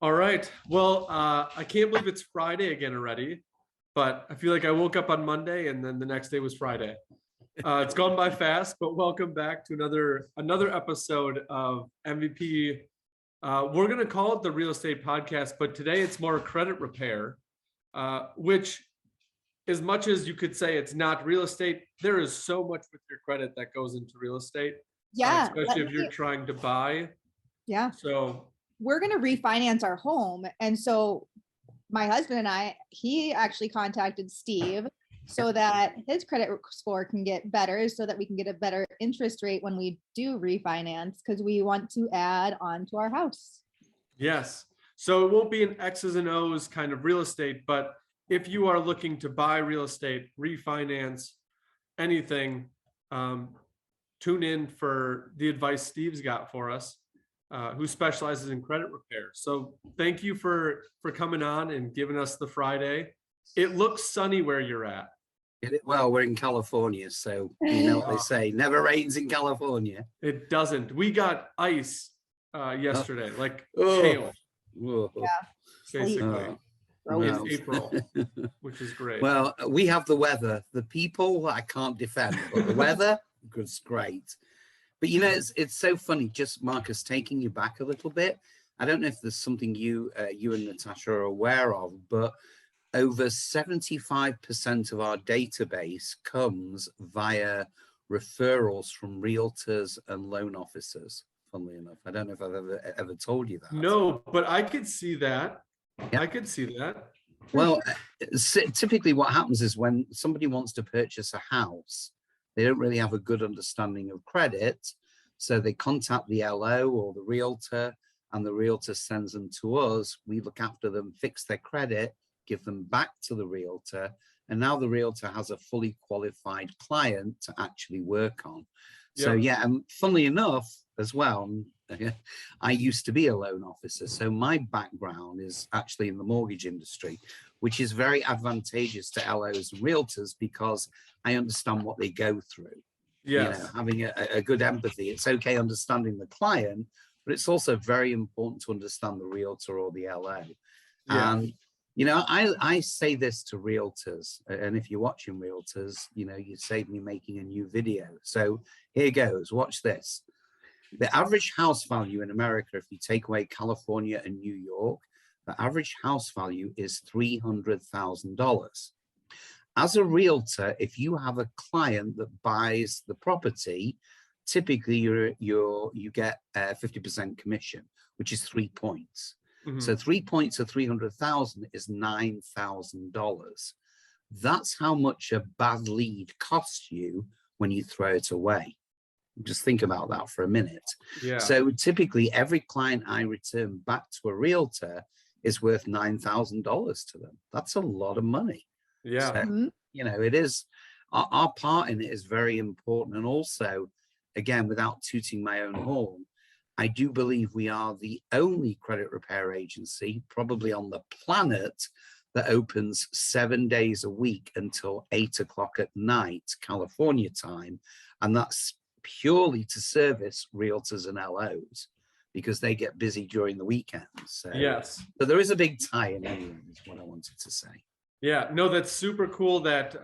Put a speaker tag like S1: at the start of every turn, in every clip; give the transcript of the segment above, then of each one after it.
S1: All right. Well, I can't believe it's Friday again already, but I feel like I woke up on Monday and then the next day was Friday. It's gone by fast, but welcome back to another episode of MVP. We're gonna call it the real estate podcast, but today it's more credit repair, which, as much as you could say it's not real estate, there is so much with your credit that goes into real estate,
S2: Yeah,
S1: especially if you're trying to buy.
S2: yeah.
S1: So
S2: We're going to refinance our home. And so my husband and he actually contacted Steve so that his credit score can get better, so that we can get a better interest rate when we do refinance, because we want to add on to our house.
S1: yes. So it won't be an X's and O's kind of real estate, but if you are looking to buy real estate, refinance, anything, tune in for the advice Steve's got for us, who specializes in credit repair. So thank you for coming on and giving us the Friday. It looks sunny where you're at.
S3: Well, we're in California, so you know what they say, never rains in California.
S1: It doesn't. We got ice yesterday, like
S3: Oh.
S1: hail,
S3: Whoa.
S2: Yeah.
S1: basically.
S3: No.
S1: In April, which is great.
S3: Well, we have the weather. The people I can't defend, but the weather is great. But you know, it's so funny, just Marcus, taking you back a little bit. I don't know if there's something you and Natasha are aware of, but over 75% of our database comes via referrals from realtors and loan officers, funnily enough. I don't know if I've ever told you that.
S1: No, but I could see that.
S3: Yeah.
S1: I could see that.
S3: Well, typically what happens is when somebody wants to purchase a house, they don't really have a good understanding of credit. So they contact the LO or the realtor, and the realtor sends them to us. We look after them, fix their credit, give them back to the realtor. And now the realtor has a fully qualified client to actually work on. So yeah, and funnily enough as well, I used to be a loan officer. So my background is actually in the mortgage industry, which is very advantageous to LOs and realtors because I understand what they go through.
S1: Yes.
S3: You know, having a good empathy. It's okay understanding the client, but it's also very important to understand the realtor or the LO.
S1: Yeah.
S3: And you know, I say this to realtors, and if you're watching realtors, you know, you saved me making a new video. So here goes, watch this. The average house value in America, if you take away California and New York, the average house value is $300,000. As a realtor, if you have a client that buys the property, typically you get a 50% commission, which is 3 points.
S1: Mhm.
S3: So 3 points of 300,000 is $9,000. That's how much a bad lead costs you when you throw it away. Just think about that for a minute.
S1: Yeah.
S3: So typically every client I return back to a realtor is worth $9,000 to them. That's a lot of money.
S1: Yeah.
S3: So, you know, it is, our part in it is very important. And also, again, without tooting my own horn, I do believe we are the only credit repair agency, probably on the planet, that opens 7 days a week until 8 o'clock at night, California time. And that's purely to service realtors and LOs because they get busy during the weekends. So,
S1: Yes.
S3: so there is a big tie-in anyway, is what I wanted to say.
S1: Yeah. No, that's super cool. That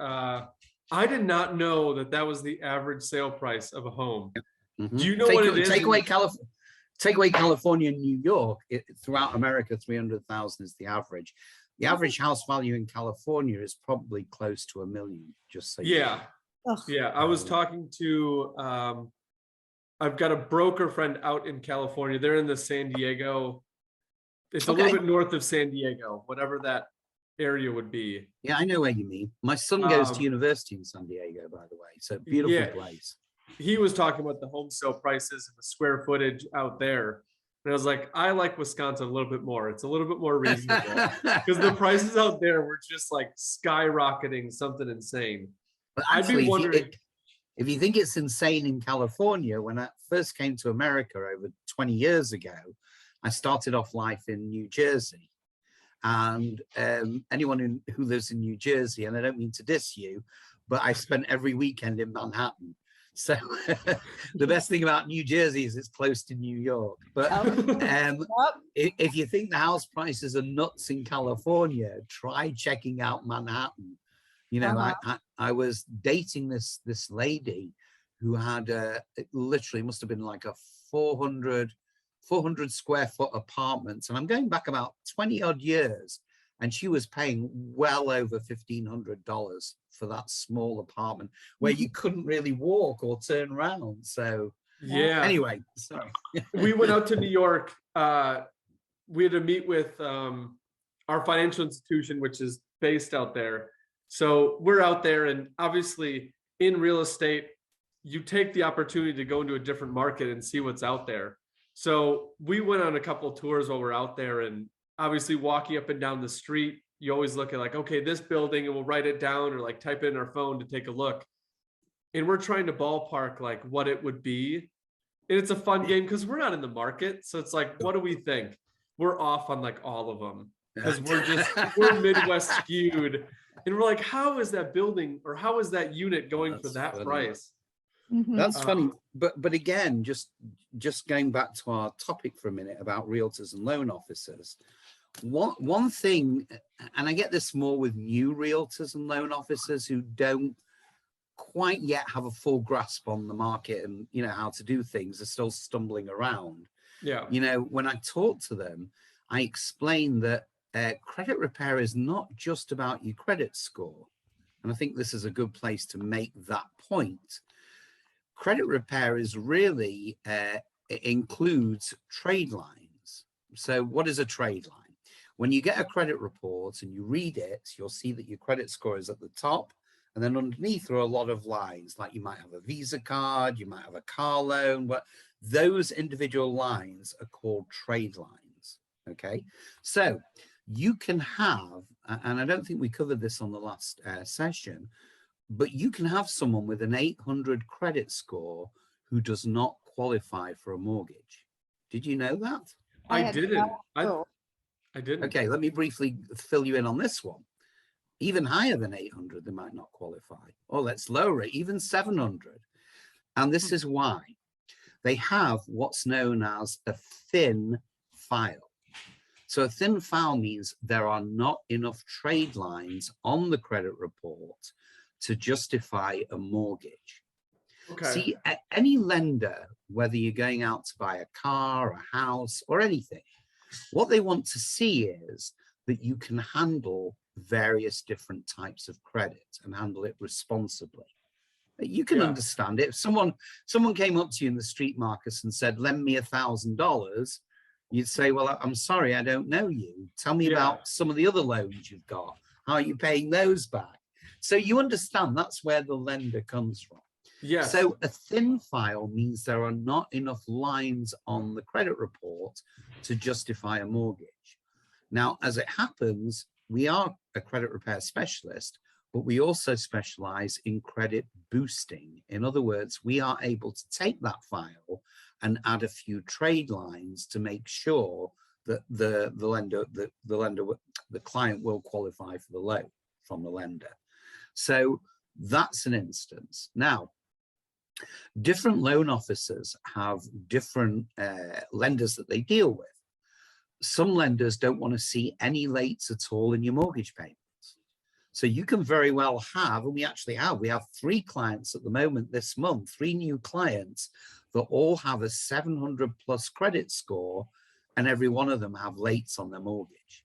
S1: I did not know that was the average sale price of a home.
S3: Mm-hmm.
S1: Do you know what it is?
S3: Take away California and New York, throughout America, 300,000 is the average. The average house value in California is probably close to $1 million, just so you know.
S1: Yeah. I was talking to, I've got a broker friend out in California. They're in the San Diego. It's a little bit north of San Diego, whatever that area would be.
S3: Yeah, I know where you mean. My son goes to university in San Diego, by the way. So beautiful place.
S1: He was talking about the home sale prices and the square footage out there. And I was like, I like Wisconsin a little bit more. It's a little bit more reasonable because the prices out there were just like skyrocketing, something insane.
S3: But actually, I'd be wondering, if you think it's insane in California, when I first came to America over 20 years ago, I started off life in New Jersey. And anyone who lives in New Jersey, and I don't mean to diss you, but I spent every weekend in Manhattan. So the best thing about New Jersey is it's close to New York. But
S2: Yep.
S3: if you think the house prices are nuts in California, try checking out Manhattan. You know, I was dating this lady who had it literally must have been like a 400 square foot apartment, and I'm going back about 20 odd years, and she was paying well over $1,500 for that small apartment where you couldn't really walk or turn around. So
S1: Yeah.
S3: anyway, sorry.
S1: We went out to New York. We had to meet with our financial institution, which is based out there. So we're out there, and obviously in real estate, you take the opportunity to go into a different market and see what's out there. So we went on a couple of tours while we're out there, and obviously walking up and down the street, you always look at like, okay, this building, and we'll write it down or like type it in our phone to take a look. And we're trying to ballpark like what it would be. And it's a fun game because we're not in the market. So it's like, what do we think? We're off on like all of them because we're Midwest skewed. And we're like, how is that building or how is that unit going
S3: That's
S1: for that
S3: funny.
S1: price?
S3: That's funny, but again, just going back to our topic for a minute about realtors and loan officers. One thing, and I get this more with new realtors and loan officers who don't quite yet have a full grasp on the market and how to do things, they're still stumbling around.
S1: Yeah.
S3: When I talk to them, I explain that credit repair is not just about your credit score, and I think this is a good place to make that point. Credit repair is really, it includes trade lines. So what is a trade line? When you get a credit report and you read it, you'll see that your credit score is at the top, and then underneath there are a lot of lines, like you might have a Visa card, you might have a car loan, but those individual lines are called trade lines, okay? So you can have, and I don't think we covered this on the last session, but you can have someone with an 800 credit score who does not qualify for a mortgage. Did you know that?
S1: I didn't. I didn't.
S3: Okay, let me briefly fill you in on this one. Even higher than 800, they might not qualify. Or let's lower it, even 700. And this is why. They have what's known as a thin file. So a thin file means there are not enough trade lines on the credit report to justify a mortgage.
S1: Okay.
S3: See, any lender, whether you're going out to buy a car, a house, or anything, what they want to see is that you can handle various different types of credit and handle it responsibly. You can understand it. If someone came up to you in the street, Marcus, and said, lend me $1,000, you'd say, well, I'm sorry, I don't know you. Tell me about some of the other loans you've got. How are you paying those back? So you understand that's where the lender comes from.
S1: Yes.
S3: So a thin file means there are not enough lines on the credit report to justify a mortgage. Now, as it happens, we are a credit repair specialist, but we also specialize in credit boosting. In other words, we are able to take that file and add a few trade lines to make sure that the client will qualify for the loan from the lender. So that's an instance. Now, different loan officers have different lenders that they deal with. Some lenders don't want to see any lates at all in your mortgage payments. So you can very well have, and we have 3 clients at the moment this month, 3 new clients that all have a 700 plus credit score, and every one of them have lates on their mortgage.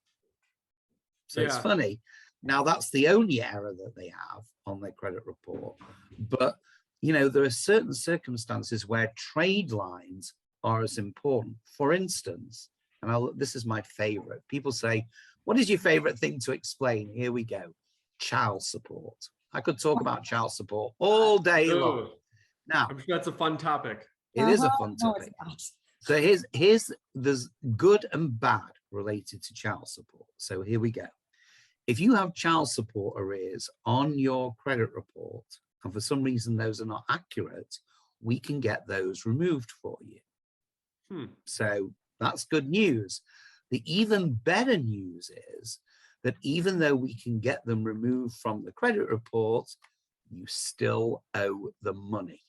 S3: So it's funny. Now that's the only error that they have on their credit report. But, there are certain circumstances where trade lines are as important. For instance, and this is my favorite. People say, what is your favorite thing to explain? Here we go. Child support. I could talk about child support all day long. Now,
S1: I'm sure that's a fun topic.
S3: It is a fun topic. So there's good and bad related to child support. So here we go. If you have child support arrears on your credit report, and for some reason those are not accurate, we can get those removed for you. So that's good news. The even better news is that even though we can get them removed from the credit report, you still owe the money.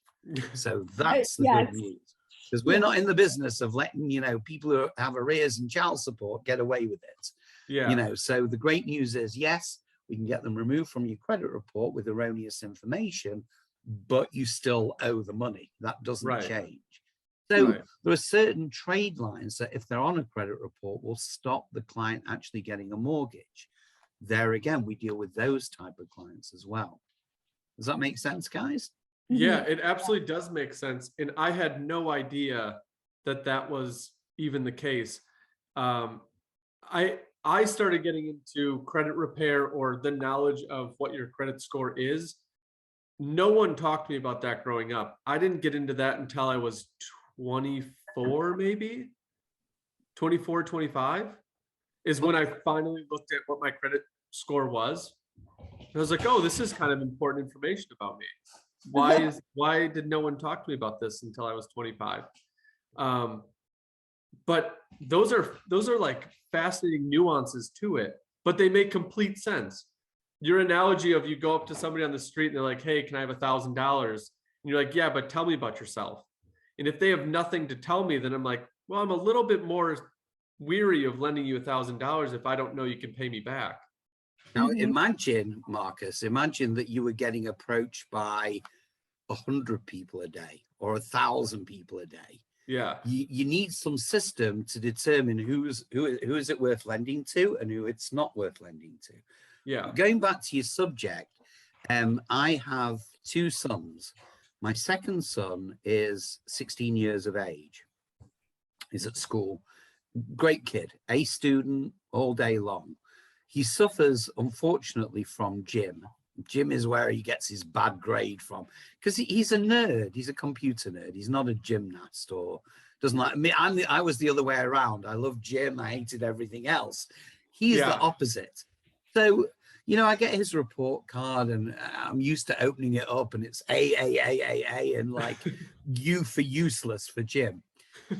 S3: So that's the
S2: Yes.
S3: good news. Because we're not in the business of letting, people who have arrears and child support get away with it.
S1: Yeah.
S3: So the great news is, yes, we can get them removed from your credit report with erroneous information, but you still owe the money. That doesn't
S1: Right.
S3: change. So
S1: Right.
S3: there are certain trade lines that if they're on a credit report will stop the client actually getting a mortgage. There again, we deal with those type of clients as well. Does that make sense, guys?
S1: Yeah, it absolutely does make sense. And I had no idea that that was even the case. I started getting into credit repair or the knowledge of what your credit score is. No one talked to me about that growing up. I didn't get into that until I was 24, maybe 24, 25 is when I finally looked at what my credit score was. And I was like, oh, this is kind of important information about me. Why did no one talk to me about this until I was 25? But those are like fascinating nuances to it, but they make complete sense. Your analogy of you go up to somebody on the street and they're like, hey, can I have $1,000? And you're like, yeah, but tell me about yourself. And if they have nothing to tell me, then I'm like, well, I'm a little bit more weary of lending you $1,000 if I don't know you can pay me back.
S3: Now, imagine, Marcus, imagine that you were getting approached by 100 people a day or 1,000 people a day.
S1: Yeah.
S3: You need some system to determine who is it worth lending to and who it's not worth lending to.
S1: Yeah.
S3: Going back to your subject, I have two sons. My second son is 16 years of age. He's at school. Great kid, A student all day long. He suffers, unfortunately, from gym. Gym is where he gets his bad grade from because he's a nerd. He's a computer nerd. He's not a gymnast or doesn't like me. I was the other way around. I loved gym. I hated everything else. He's the opposite. So, I get his report card and I'm used to opening it up and it's A, and like U for useless for gym.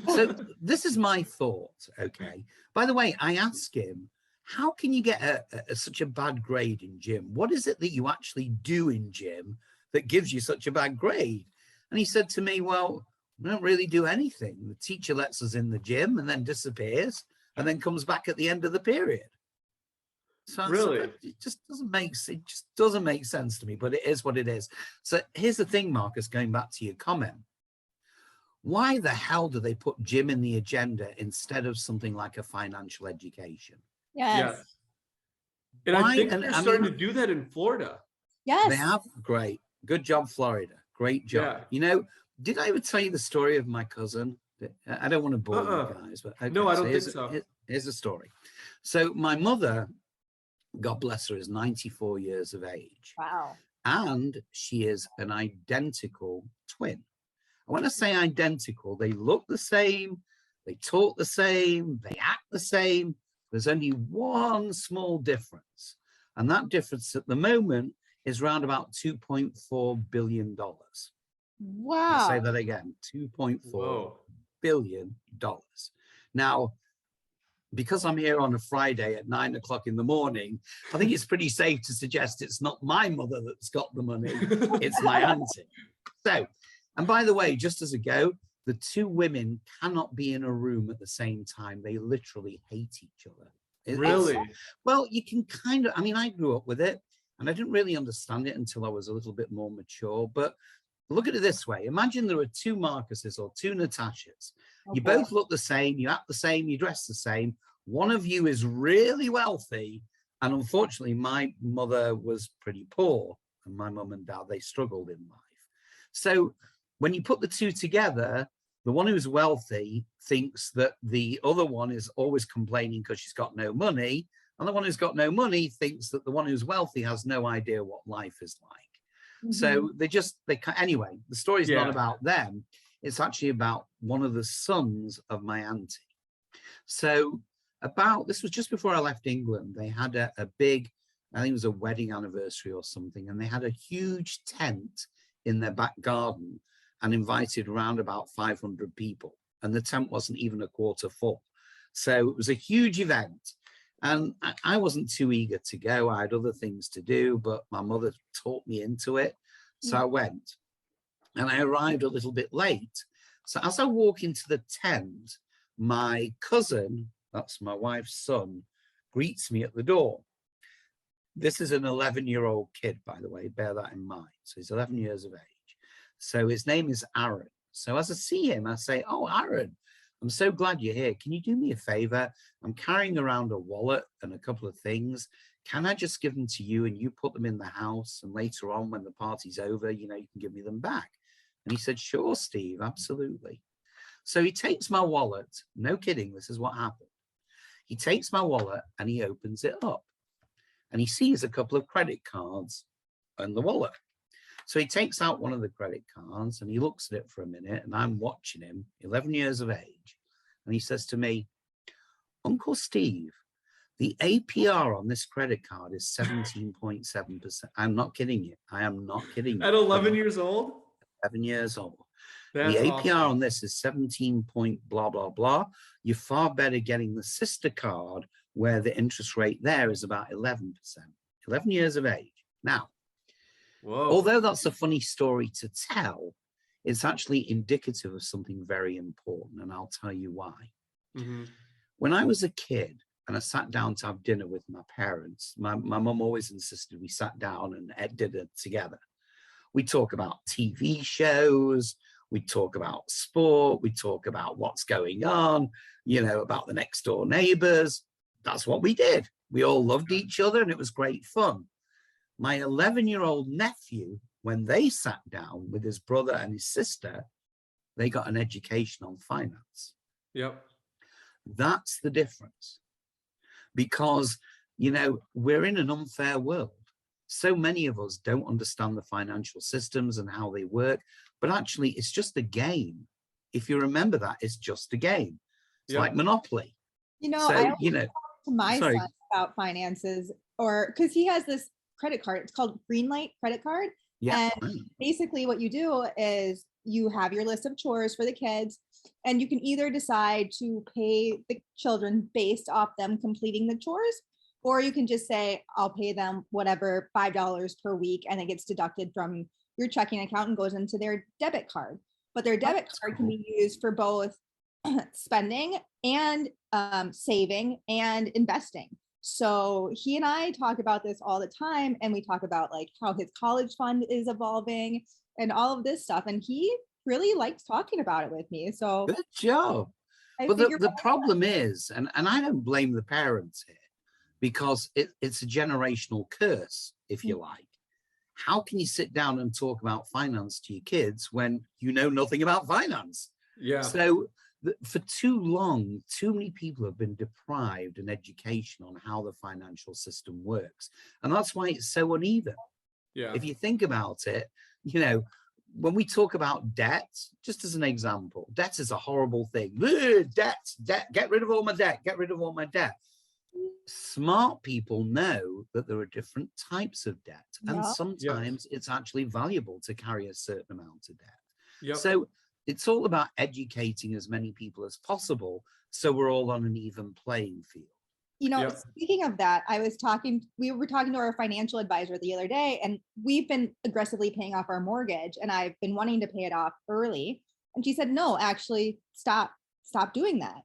S3: So this is my thought. Okay. By the way, I asked him, how can you get such a bad grade in gym? What is it that you actually do in gym that gives you such a bad grade? And he said to me, well, we don't really do anything. The teacher lets us in the gym and then disappears and then comes back at the end of the period. So
S1: really,
S3: it just doesn't make sense to me, but it is what it is. So here's the thing, Marcus, going back to your comment. Why the hell do they put gym in the agenda instead of something like a financial education?
S2: Yes.
S1: And
S3: Why?
S1: I think they're starting to do that in Florida.
S2: Yes.
S3: They have. Great. Good job, Florida. Great job.
S1: Yeah.
S3: Did I ever tell you the story of my cousin? I don't want to bore you guys, but okay,
S1: no, I don't think so.
S3: Here's a story. So my mother, God bless her, is 94 years of age.
S2: Wow.
S3: And she is an identical twin. And when I say identical, they look the same, they talk the same, they act the same. There's only one small difference. And that difference at the moment is around about $2.4 billion.
S2: Wow.
S3: I'll say that again, $2.4 billion. Now, because I'm here on a Friday at 9 o'clock in the morning, I think it's pretty safe to suggest it's not my mother that's got the money, it's my auntie. So, and by the way, just as a go, the two women cannot be in a room at the same time. They literally hate each other.
S1: Really?
S3: Well, you can kind of, I grew up with it and I didn't really understand it until I was a little bit more mature. But look at it this way. Imagine there are two Marcuses or two Natashas. You both look the same, you act the same, you dress the same. One of you is really wealthy. And unfortunately, my mother was pretty poor and my mum and dad, they struggled in life. So when you put the two together, the one who's wealthy thinks that the other one is always complaining because she's got no money. And the one who's got no money thinks that the one who's wealthy has no idea what life is like. So anyway, the story's not about them. It's actually about one of the sons of my auntie. So this was just before I left England. They had a big, I think it was a wedding anniversary or something. And they had a huge tent in their back garden and invited around about 500 people. And the tent wasn't even a quarter full. So it was a huge event. And I wasn't too eager to go. I had other things to do, but my mother talked me into it. So I went. and I arrived a little bit late. So as I walk into the tent, my cousin, that's my wife's son, greets me at the door. This is an 11-year-old kid, by the way, bear that in mind. So he's 11 years of age. So his name is Aaron. So as I see him, I say, oh, Aaron, I'm so glad you're here. Can you do me a favor? I'm carrying around a wallet and a couple of things. Can I just give them to you and you put them in the house? And later on, when the party's over, you know, you can give me them back. And he said, sure, Steve, absolutely. So he takes my wallet. No kidding, this is what happened. He takes my wallet and he opens it up. And he sees a couple of credit cards in the wallet. So he takes out one of the credit cards and he looks at it for a minute, and I'm watching him, 11 years of age. And he says to me, Uncle Steve, the APR on this credit card is 17.7%. I'm not kidding you. I am not kidding you.
S1: At 11 years old?
S3: 11 years old.
S1: That's
S3: the APR
S1: awesome.
S3: on this is 17 point blah, blah, blah. You're far better getting the sister card where the interest rate there is about 11%. 11 years of age. Now,
S1: Whoa.
S3: although that's a funny story to tell, it's actually indicative of something very important, and I'll tell you why.
S1: Mm-hmm.
S3: When I was a kid and I sat down to have dinner with my parents, my mum always insisted we sat down and ate dinner together. We talk about TV shows, we talk about sport, we talk about what's going on, you know, about the next door neighbors. That's what we did. We all loved each other and it was great fun. My 11-year-old nephew, when they sat down with his brother and his sister, they got an education on finance.
S1: Yep.
S3: That's the difference. Because, you know, we're in an unfair world. So many of us don't understand the financial systems and how they work, but actually it's just a game. If you remember that, it's just a game. It's like Monopoly.
S2: You know,
S3: So,
S2: I always
S3: you know,
S2: talk to my
S3: sorry.
S2: son about finances, or because he has this credit card. It's called Greenlight credit card.
S3: Yeah.
S2: And basically what you do is you have your list of chores for the kids, and you can either decide to pay the children based off them completing the chores, or you can just say, I'll pay them whatever, $5 per week, and it gets deducted from your checking account and goes into their debit card. But their debit card can be used for both spending and saving and investing. So he and I talk about this all the time, and we talk about like how his college fund is evolving and all of this stuff. And he really likes talking about it with me. So
S3: good job. But the problem is, and I don't blame the parents here, because it's a generational curse, if you like. How can you sit down and talk about finance to your kids when you know nothing about finance?
S1: Yeah.
S3: So for too long, too many people have been deprived an education on how the financial system works. And that's why it's so uneven.
S1: Yeah.
S3: If you think about it, you know, when we talk about debt, just as an example, debt is a horrible thing. Debt, get rid of all my debt, get rid of all my debt. Smart people know that there are different types of debt, and sometimes it's actually valuable to carry a certain amount of debt.
S1: Yep.
S3: So it's all about educating as many people as possible so we're all on an even playing field.
S2: You know, speaking of that, we were talking to our financial advisor the other day, and we've been aggressively paying off our mortgage, and I've been wanting to pay it off early. And she said, no, actually stop doing that.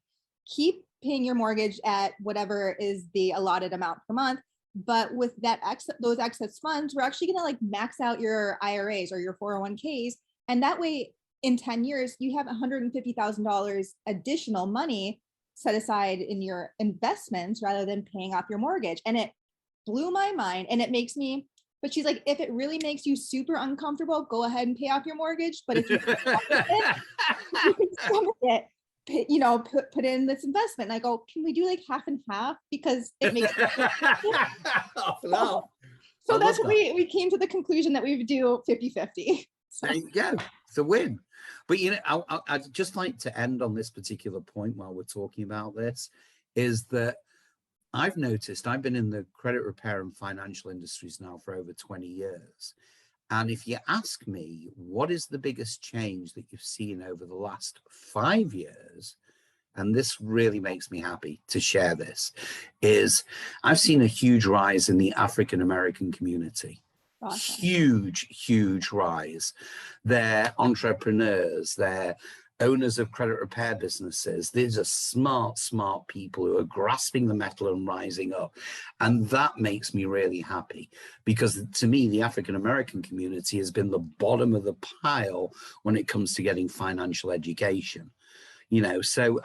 S2: Keep paying your mortgage at whatever is the allotted amount per month. But with that those excess funds, we're actually going to like max out your IRAs or your 401ks. And that way in 10 years, you have $150,000 additional money set aside in your investments rather than paying off your mortgage. And it blew my mind. And it makes me, but she's like, if it really makes you super uncomfortable, go ahead and pay off your mortgage. But if you can stomach it, you know, put in this investment. And I go, can we do like half and half? Because it makes so that's what we came to the conclusion that we would do 50-50. So.
S3: There you go. It's a win. But, you know, I'd just like to end on this particular point while we're talking about this, is that I've noticed, I've been in the credit repair and financial industries now for over 20 years. And if you ask me, what is the biggest change that you've seen over the last 5 years? And this really makes me happy to share this, is I've seen a huge rise in the African American community.
S2: Awesome.
S3: huge rise. They're entrepreneurs, they're owners of credit repair businesses. These are smart people who are grasping the metal and rising up. And that makes me really happy, because to me, the African American community has been the bottom of the pile when it comes to getting financial education. You know, so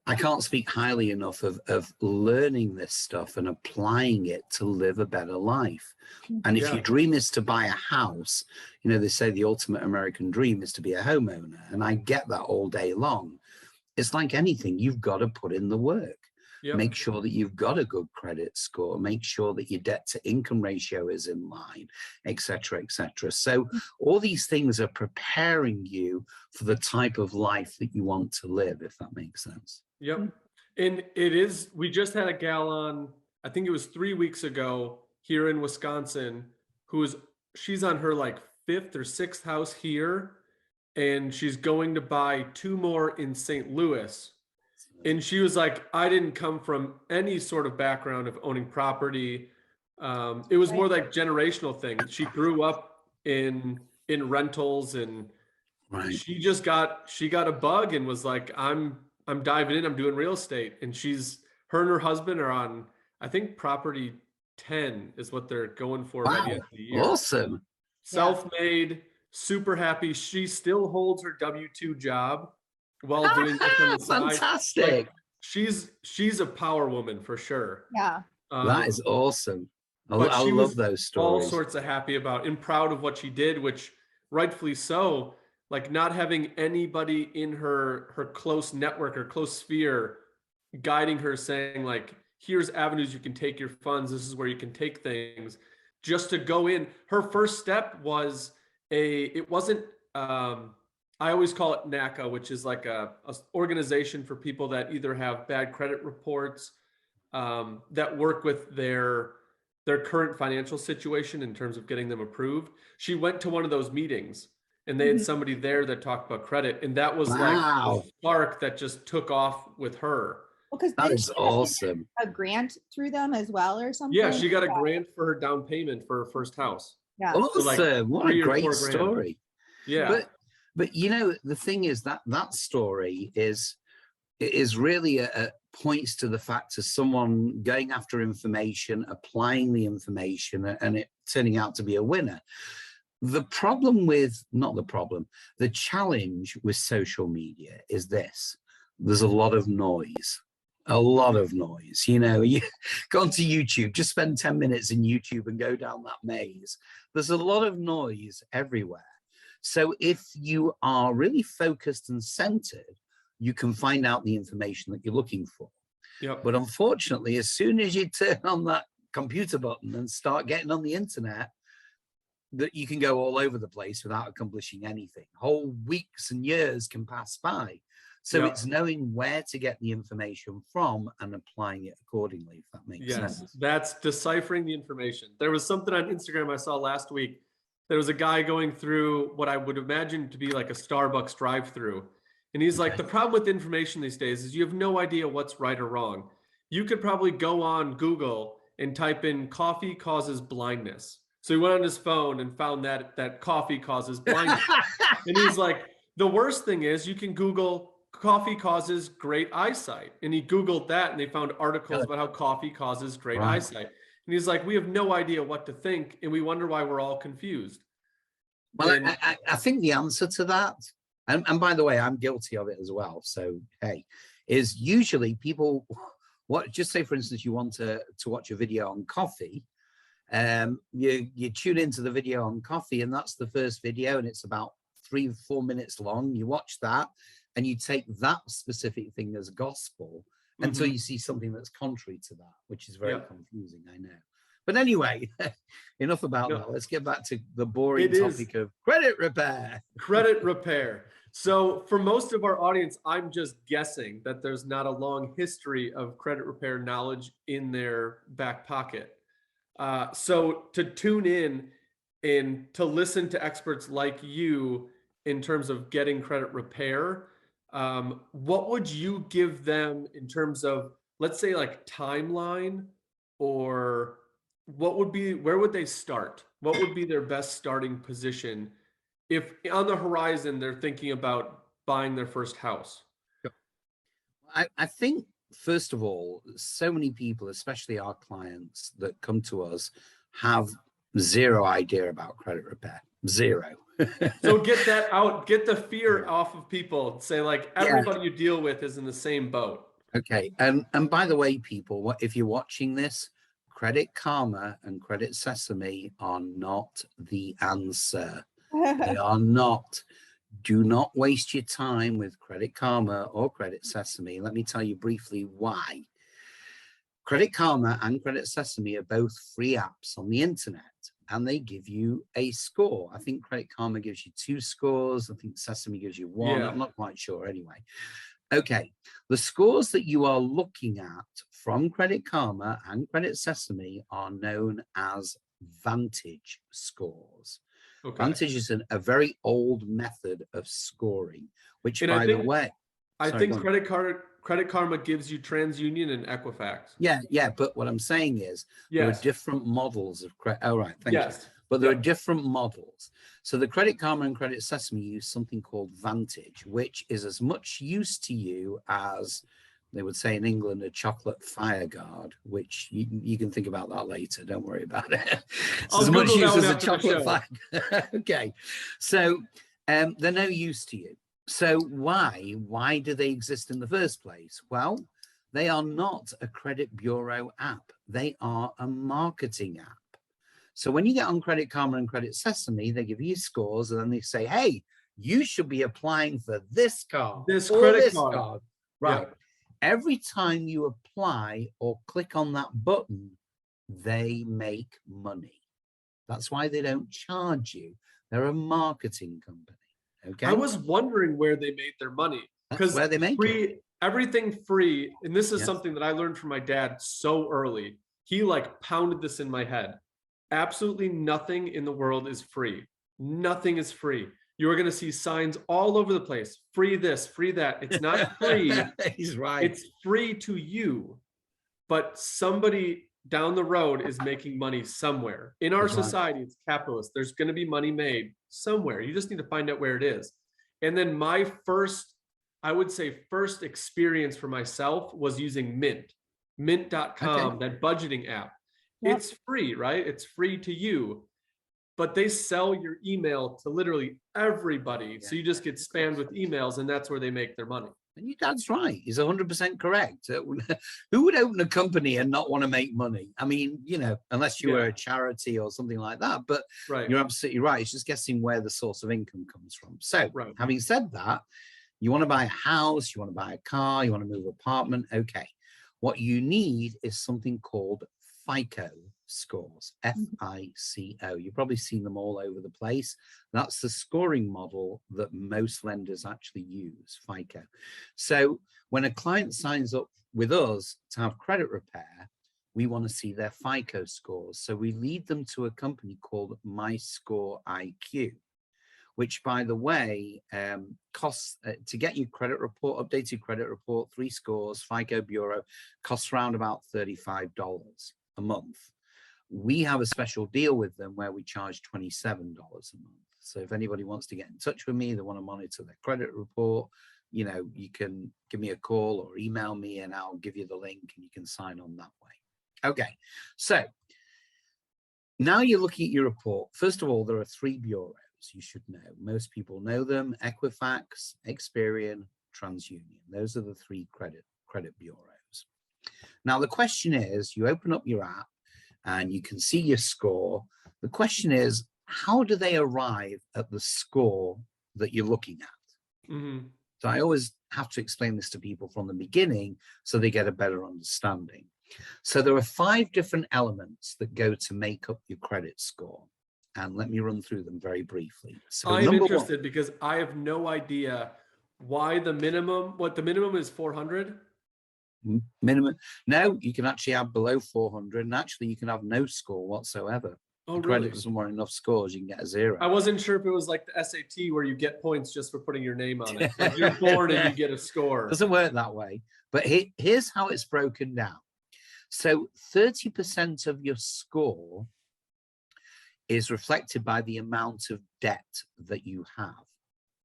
S3: I can't speak highly enough of learning this stuff and applying it to live a better life. And if
S1: Yeah.
S3: your dream is to buy a house, you know, they say the ultimate American dream is to be a homeowner. And I get that all day long. It's like anything, you've got to put in the work.
S1: Yep.
S3: Make sure that you've got a good credit score, make sure that your debt to income ratio is in line, et cetera, et cetera. So all these things are preparing you for the type of life that you want to live, if that makes sense.
S1: Yep. And it is, we just had a gal on, I think it was 3 weeks ago here in Wisconsin, she's on her like 5th or 6th house here. And she's going to buy 2 more in St. Louis. And she was like, I didn't come from any sort of background of owning property. It was more like generational thing. She grew up in rentals, and
S3: Right.
S1: she got a bug and was like, I'm diving in, I'm doing real estate. And her and her husband are on, I think property 10 is what they're going for by the end of the year.
S3: Awesome.
S1: Self-made, super happy. She still holds her W-2 job while doing this on the side.
S3: Fantastic.
S1: Like, she's a power woman for sure.
S2: Yeah.
S3: That is awesome. I
S1: she
S3: love
S1: was
S3: those
S1: all
S3: stories.
S1: sorts of happy about and proud of what she did, which rightfully so. Like, not having anybody in her close network or close sphere guiding her, saying like, here's avenues you can take your funds, this is where you can take things, just to go in. Her first step was it wasn't I always call it NACA, which is like a organization for people that either have bad credit reports, that work with their current financial situation in terms of getting them approved. She went to one of those meetings, and they had somebody there that talked about credit, and that was like the spark that just took off with her.
S2: Well, because
S3: That is awesome.
S2: a grant through them as well or something.
S1: Yeah, she got a grant for her down payment for her first house.
S2: Yeah.
S3: Awesome.
S1: So like
S3: what a
S1: 3 or 4
S3: great
S1: grand.
S3: story.
S1: Yeah.
S3: But you know, the thing is that story is really points to the fact of someone going after information, applying the information, and it turning out to be a winner. The challenge with social media is this: there's a lot of noise. You know, you go onto YouTube, just spend 10 minutes in YouTube and go down that maze. There's a lot of noise everywhere. So if you are really focused and centered, you can find out the information that you're looking for.
S1: Yep.
S3: But unfortunately, as soon as you turn on that computer button and start getting on the internet, that you can go all over the place without accomplishing anything. Whole weeks and years can pass by. So it's knowing where to get the information from and applying it accordingly, if that makes sense.
S1: That's deciphering the information. There was something on Instagram I saw last week. There was a guy going through what I would imagine to be like a Starbucks drive-through. And he's like, the problem with information these days is you have no idea what's right or wrong. You could probably go on Google and type in coffee causes blindness. So he went on his phone and found that coffee causes blindness. And he's like, the worst thing is you can Google coffee causes great eyesight. And he Googled that, and they found articles about how coffee causes great eyesight. And he's like, we have no idea what to think, and we wonder why we're all confused.
S3: Well, I think the answer to that, and by the way, I'm guilty of it as well. So, hey, is usually people, just say, for instance, you want to watch a video on coffee. You tune into the video on coffee, and that's the first video, and it's about 3-4 minutes long. You watch that, and you take that specific thing as gospel until you see something that's contrary to that, which is very confusing, I know. But anyway, enough about that. Let's get back to the boring topic of credit repair.
S1: Credit repair. So for most of our audience, I'm just guessing that there's not a long history of credit repair knowledge in their back pocket. So to tune in and to listen to experts like you in terms of getting credit repair, what would you give them in terms of, let's say, like timeline or where would they start? What would be their best starting position if on the horizon they're thinking about buying their first house?
S3: I think, first of all, so many people, especially our clients that come to us, have zero idea about credit repair. Zero.
S1: So get that out, get the fear off of people. Say like
S3: Yeah.
S1: everybody you deal with is in the same boat.
S3: Okay. And by the way, people, if you're watching this, Credit Karma and Credit Sesame are not the answer. They are not. Do not waste your time with Credit Karma or Credit Sesame. Let me tell you briefly why. Credit Karma and Credit Sesame are both free apps on the internet, and they give you a score. I think Credit Karma gives you 2 scores. I think Sesame gives you 1.
S1: Yeah.
S3: I'm not quite sure anyway. Okay, the scores that you are looking at from Credit Karma and Credit Sesame are known as Vantage Scores.
S1: Okay.
S3: Vantage is a very old method of scoring, which,
S1: And
S3: by the way,
S1: I
S3: sorry,
S1: think Credit Karma gives you TransUnion and Equifax.
S3: yeah. But what I'm saying is there are
S1: Yes.
S3: different models of credit. Oh, right, thank you.
S1: Yes.
S3: But there
S1: Yep.
S3: are different models. So the Credit Karma and Credit Sesame use something called Vantage, which is as much use to you as they would say in England, a chocolate fire guard, which you can think about that later. Don't worry about it. It's
S1: I'll
S3: as much
S1: Google that
S3: use
S1: one
S3: as a
S1: after the
S3: chocolate
S1: show.
S3: fire guard. Okay. So they're no use to you. So why do they exist in the first place? Well, they are not a credit bureau app. They are a marketing app. So when you get on Credit Karma and Credit Sesame, they give you scores and then they say, hey, you should be applying for this card.
S1: This
S3: or
S1: credit
S3: this
S1: card.
S3: Right.
S1: Yep.
S3: Every time you apply or click on that button, they make money. That's why they don't charge you. They're a marketing company. Okay.
S1: I was wondering where they made their money.
S3: That's where they make it.
S1: Everything free. And this is
S3: Yes.
S1: something that I learned from my dad so early. He like pounded this in my head. Absolutely nothing in the world is free. Nothing is free. You are going to see signs all over the place. Free this, free that. It's not free.
S3: He's right.
S1: It's free to you, but somebody down the road is making money somewhere. In our
S3: That's right.
S1: society, it's capitalist. There's going to be money made somewhere. You just need to find out where it is. And then my first, I would say first experience for myself was using mint.com, that budgeting app.
S2: Yep.
S1: It's free, right? It's free to you, but they sell your email to literally everybody. So you just get spammed with emails, and that's where they make their money.
S3: And your dad's right. He's 100% correct. Who would open a company and not want to make money? I mean, you know, unless you were a charity or something like that. But
S1: Right.
S3: You're absolutely right. It's just guessing where the source of income comes from. So
S1: Right.
S3: having said that, you want to buy a house, you want to buy a car, you want to move apartment. Okay. What you need is something called FICO scores, FICO. You've probably seen them all over the place. That's the scoring model that most lenders actually use, FICO. So when a client signs up with us to have credit repair, we want to see their FICO scores. So we lead them to a company called MyScore IQ, which, by the way, costs to get your credit report, updated credit report, 3 scores, FICO Bureau, costs around about $35 a month. We have a special deal with them where we charge $27 a month. So if anybody wants to get in touch with me, they want to monitor their credit report, you know, you can give me a call or email me and I'll give you the link and you can sign on that way. Okay, so now you're looking at your report. First of all, there are 3 bureaus you should know. Most people know them: Equifax, Experian, TransUnion. Those are the 3 credit bureaus. Now the question is, you open up your app and you can see your score. The question is, how do they arrive at the score that you're looking at?
S1: Mm-hmm.
S3: So I always have to explain this to people from the beginning so they get a better understanding. So there are 5 different elements that go to make up your credit score. And let me run through them very briefly. So
S1: I'm interested because I have no idea why what the minimum is 400.
S3: Minimum. No, you can actually have below 400 and actually you can have no score whatsoever.
S1: Oh,
S3: credit
S1: really?
S3: doesn't want enough scores, you can get a 0.
S1: I wasn't sure if it was like the SAT where you get points just for putting your name on it. Like you're born and you get a score.
S3: Doesn't work that way. But here's how it's broken down. So 30% of your score is reflected by the amount of debt that you have.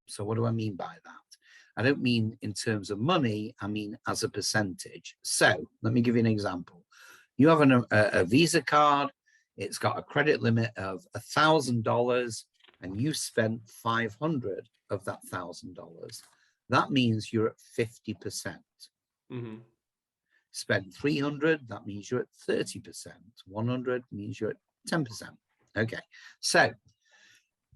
S3: So what do I mean by that? I don't mean in terms of money, I mean as a percentage. So let me give you an example. You have a Visa card, it's got a credit limit of $1,000 and you spent 500 of that $1,000. That means you're at 50%.
S1: Mm-hmm.
S3: Spend 300, that means you're at 30%. 100 means you're at 10%. Okay, so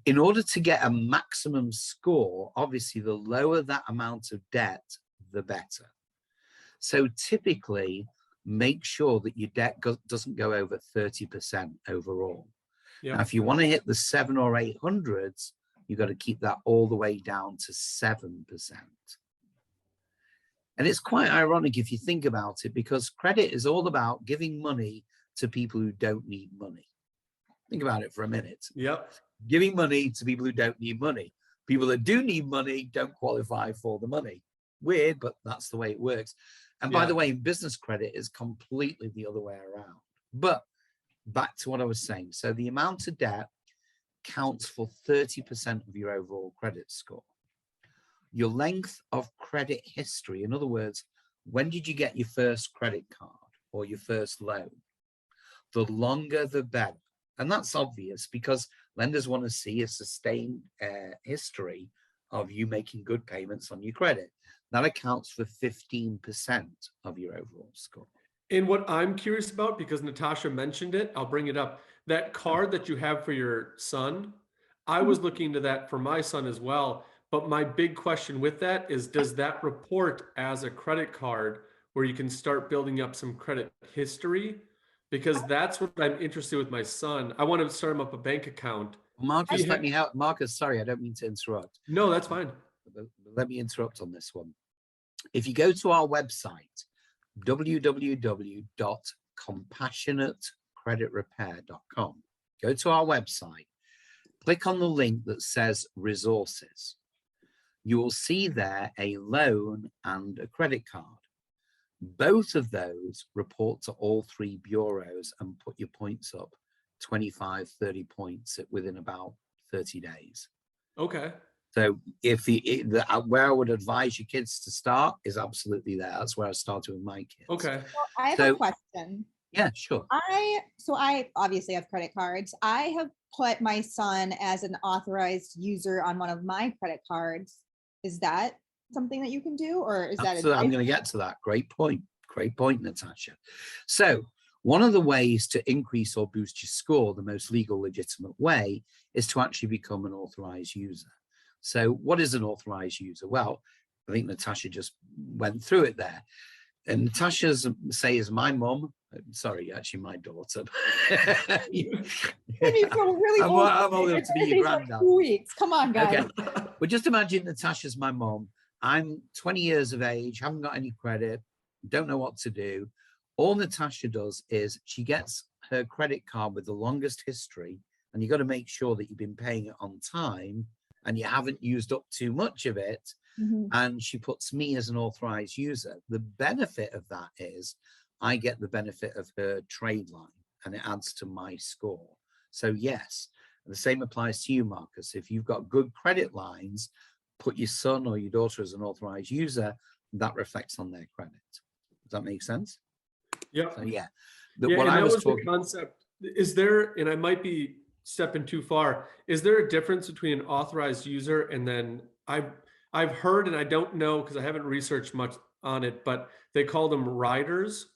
S3: in order to get a maximum score, obviously the lower that amount of debt, the better. So typically, make sure that your debt doesn't go over 30% overall.
S1: Yep.
S3: Now, if you want to hit the 700 or 800s, you've got to keep that all the way down to 7%. And it's quite ironic if you think about it, because credit is all about giving money to people who don't need money. Think about it for a minute.
S1: Yep.
S3: Giving money to people who don't need money. People that do need money don't qualify for the money. Weird, but that's the way it works. And by the way, business credit is completely the other way around. But back to what I was saying. So the amount of debt counts for 30% of your overall credit score. Your length of credit history, in other words, when did you get your first credit card or your first loan? The longer, the better. And that's obvious because lenders want to see a sustained history of you making good payments on your credit. That accounts for 15% of your overall score.
S1: And what I'm curious about, because Natasha mentioned it, I'll bring it up. That card that you have for your son, I was looking into that for my son as well. But my big question with that is, does that report as a credit card where you can start building up some credit history? Because that's what I'm interested with my son. I want to start him up a bank account.
S3: Marcus, let me help. Marcus, sorry, I don't mean to interrupt.
S1: No, that's fine.
S3: But let me interrupt on this one. If you go to our website, www.compassionatecreditrepair.com, go to our website, click on the link that says resources. You will see there a loan and a credit card. Both of those report to all three bureaus and put your points up 25, 30 points within about 30 days.
S1: Okay.
S3: So if where I would advise your kids to start is absolutely there. That's where I started with my kids.
S1: Okay.
S2: Well, I have a question.
S3: Yeah, sure.
S2: I obviously have credit cards. I have put my son as an authorized user on one of my credit cards. Is that something that you can do, or is that?
S3: I'm going to get to that. Great point. Great point, Natasha. So one of the ways to increase or boost your score, the most legal, legitimate way, is to actually become an authorized user. So what is an authorized user? Well, I think Natasha just went through it there. And Natasha's, say, is my mum. Sorry, actually my daughter.
S2: Really
S3: I'm old enough to be your granddad.
S2: 2 weeks. Come on, guys.
S3: Okay. But just imagine Natasha's my mom. I'm 20 years of age, haven't got any credit, don't know what to do. All Natasha does is she gets her credit card with the longest history, and you've got to make sure that you've been paying it on time and you haven't used up too much of it.
S2: Mhm.
S3: And she puts me as an authorized user. The benefit of that is I get the benefit of her trade line and it adds to my score. So yes, the same applies to you, Marcus. If you've got good credit lines, put your son or your daughter as an authorized user, that reflects on their credit. Does that make sense?
S1: Yeah.
S3: So yeah.
S1: What I was talking, the concept. Is there, and I might be stepping too far, is there a difference between an authorized user and then I've heard, and I don't know because I haven't researched much on it, but they call them riders.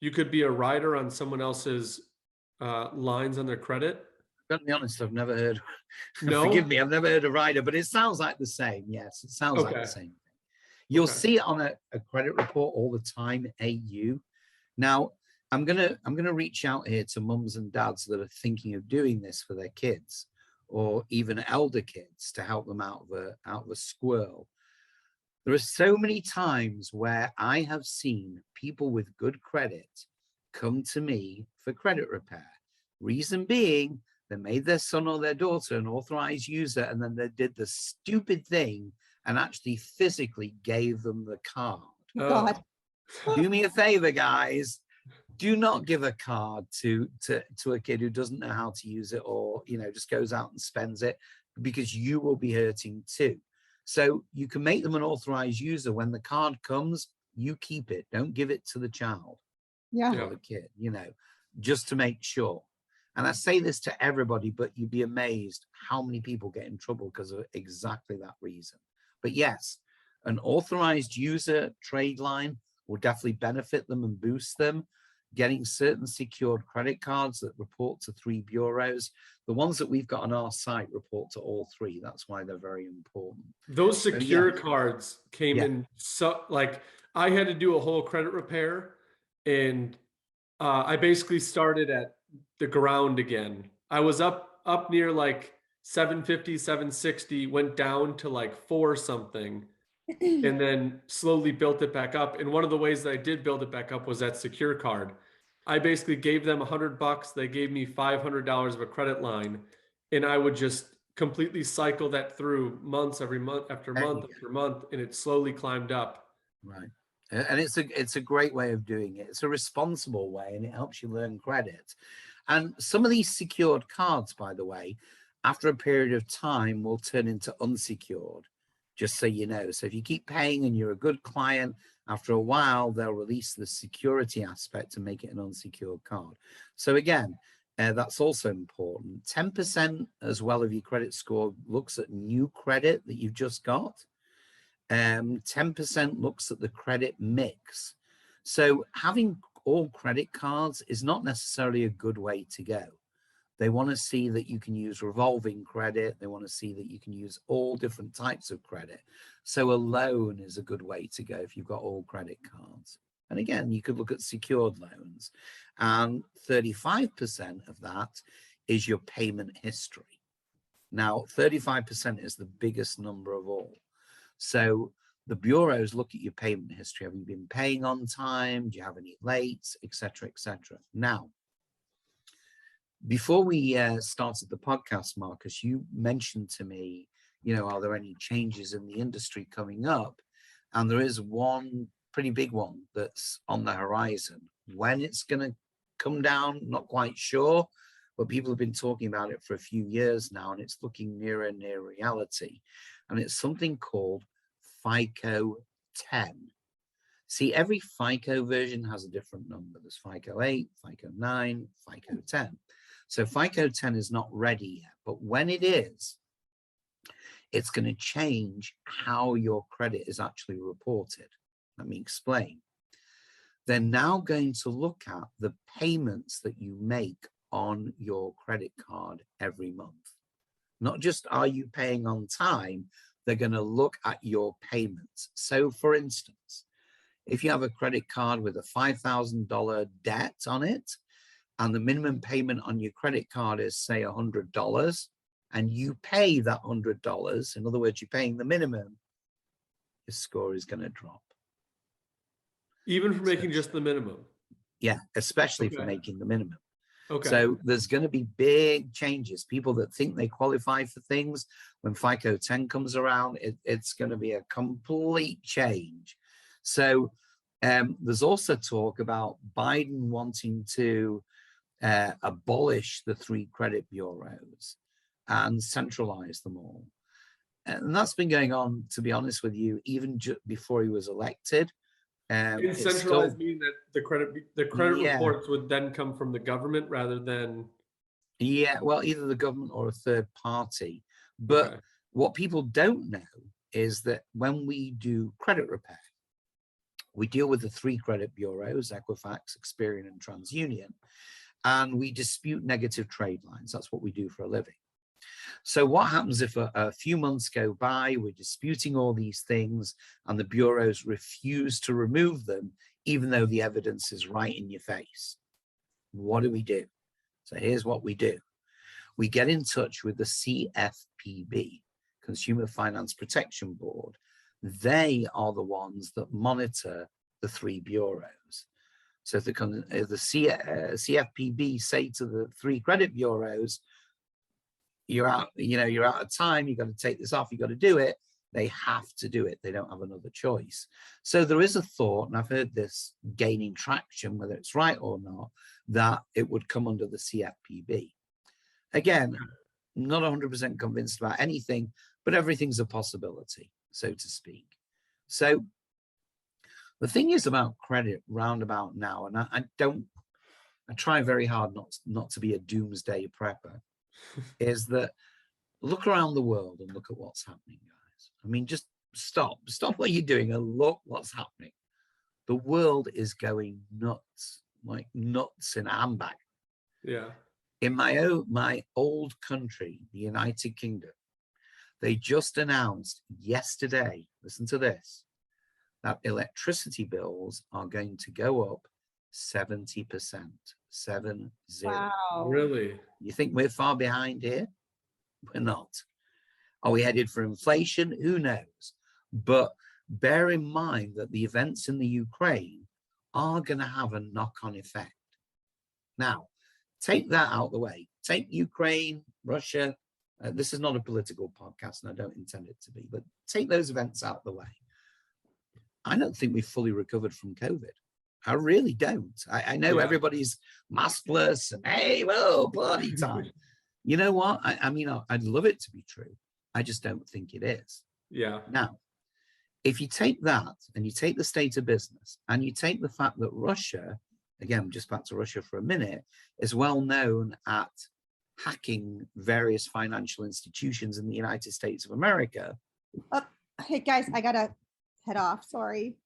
S1: You could be a rider on someone else's lines on their credit.
S3: I've got to be honest, I've never heard.
S1: No?
S3: Forgive me, I've never heard a rider, but it sounds like the same. Yes, it sounds like the same. You'll see it on a credit report all the time, AU. Now, I'm gonna reach out here to mums and dads that are thinking of doing this for their kids, or even elder kids, to help them out of a squirrel. There are so many times where I have seen people with good credit come to me for credit repair. Reason being, they made their son or their daughter an authorized user, and then they did the stupid thing and actually physically gave them the card.
S2: God.
S3: Do me a favor, guys. do not give a card to a kid who doesn't know how to use it, or just goes out and spends it, because you will be hurting too. So you can make them an authorized user. When the card comes, you keep it. Don't give it to the child
S2: Yeah.
S3: or the kid, just to make sure. And I say this to everybody, but you'd be amazed how many people get in trouble because of exactly that reason. But yes, an authorized user trade line will definitely benefit them and boost them. Getting certain secured credit cards that report to 3 bureaus. The ones that we've got on our site report to all 3. That's why they're very important.
S1: Those secure
S3: yeah.
S1: cards came
S3: Yeah.
S1: in, so like I had to do a whole credit repair, and I basically started at the ground again. I was up near like 750, 760, went down to like 4 something, and then slowly built it back up. And one of the ways that I did build it back up was that secure card. I basically gave them $100. They gave me $500 of a credit line, and I would just completely cycle that through months, every month after month after month, and it slowly climbed up.
S3: Right. And it's a great way of doing it. It's a responsible way, and it helps you learn credit. And some of these secured cards, by the way, after a period of time will turn into unsecured, just so you know. So if you keep paying and you're a good client, after a while, they'll release the security aspect to make it an unsecured card. So again, that's also important. 10% as well of your credit score looks at new credit that you've just got. 10% looks at the credit mix. So having all credit cards is not necessarily a good way to go. They want to see that you can use revolving credit. They want to see that you can use all different types of credit. So a loan is a good way to go if you've got all credit cards. And again, you could look at secured loans. And 35% of that is your payment history. Now, 35% is the biggest number of all. So the bureaus look at your payment history. Have you been paying on time? Do you have any lates, et cetera, et cetera? Now, before we started the podcast, Marcus, you mentioned to me, are there any changes in the industry coming up? And there is one pretty big one that's on the horizon. When it's going to come down, not quite sure, but people have been talking about it for a few years now, and it's looking nearer and near reality. And it's something called FICO 10. See, every FICO version has a different number. There's FICO 8, FICO 9, FICO 10. So FICO 10 is not ready yet, but when it is, it's going to change how your credit is actually reported. Let me explain. They're now going to look at the payments that you make on your credit card every month. Not just are you paying on time, they're going to look at your payments. So for instance, if you have a credit card with a $5,000 debt on it, and the minimum payment on your credit card is, say, $100, and you pay that $100, in other words, you're paying the minimum, your score is going to drop.
S1: Even for making just the minimum?
S3: Yeah, especially for making the minimum.
S1: Okay.
S3: So there's going to be big changes. People that think they qualify for things, when FICO 10 comes around, it's going to be a complete change. So there's also talk about Biden wanting to abolish the 3 credit bureaus and centralize them all. And that's been going on, to be honest with you, even before he was elected.
S1: And centralized meaning that the credit reports would then come from the government rather than...
S3: Yeah, well, either the government or a third party. But what people don't know is that when we do credit repair, we deal with the 3 credit bureaus, Equifax, Experian, and TransUnion, and we dispute negative trade lines. That's what we do for a living. So what happens if a few months go by, we're disputing all these things, and the bureaus refuse to remove them, even though the evidence is right in your face? What do we do? So here's what we do. We get in touch with the CFPB, Consumer Finance Protection Board. They are the ones that monitor the 3 bureaus. So if the CFPB say to the 3 credit bureaus, you're out of time, you've got to take this off, you've got to do it, They have to do it. They don't have another choice. So there is a thought, and I've heard this gaining traction, whether it's right or not, that it would come under the CFPB. Again, not 100% convinced about anything, but everything's a possibility, so to speak. So the thing is about credit roundabout now, and I try very hard not to be a doomsday prepper, is that look around the world and look at what's happening, guys. I mean, just stop what you're doing and look what's happening. The world is going nuts, like nuts in a handbag.
S1: Yeah.
S3: In my old country, the United Kingdom, they just announced yesterday, listen to this, that electricity bills are going to go up 70%, 70.
S2: Wow.
S1: Really?
S3: You think we're far behind here? We're not. Are we headed for inflation? Who knows? But bear in mind that the events in the Ukraine are going to have a knock-on effect. Now, take that out of the way. Take Ukraine, Russia. This is not a political podcast, and I don't intend it to be, but take those events out of the way. I don't think we've fully recovered from COVID. I really don't. I know everybody's maskless and, hey, whoa, party time. You know what? I mean, I'd love it to be true. I just don't think it is.
S1: Yeah.
S3: Now, if you take that and you take the state of business and you take the fact that Russia, again, just back to Russia for a minute, is well known at hacking various financial institutions in the United States of America.
S2: Hey guys, I gotta head off. Sorry.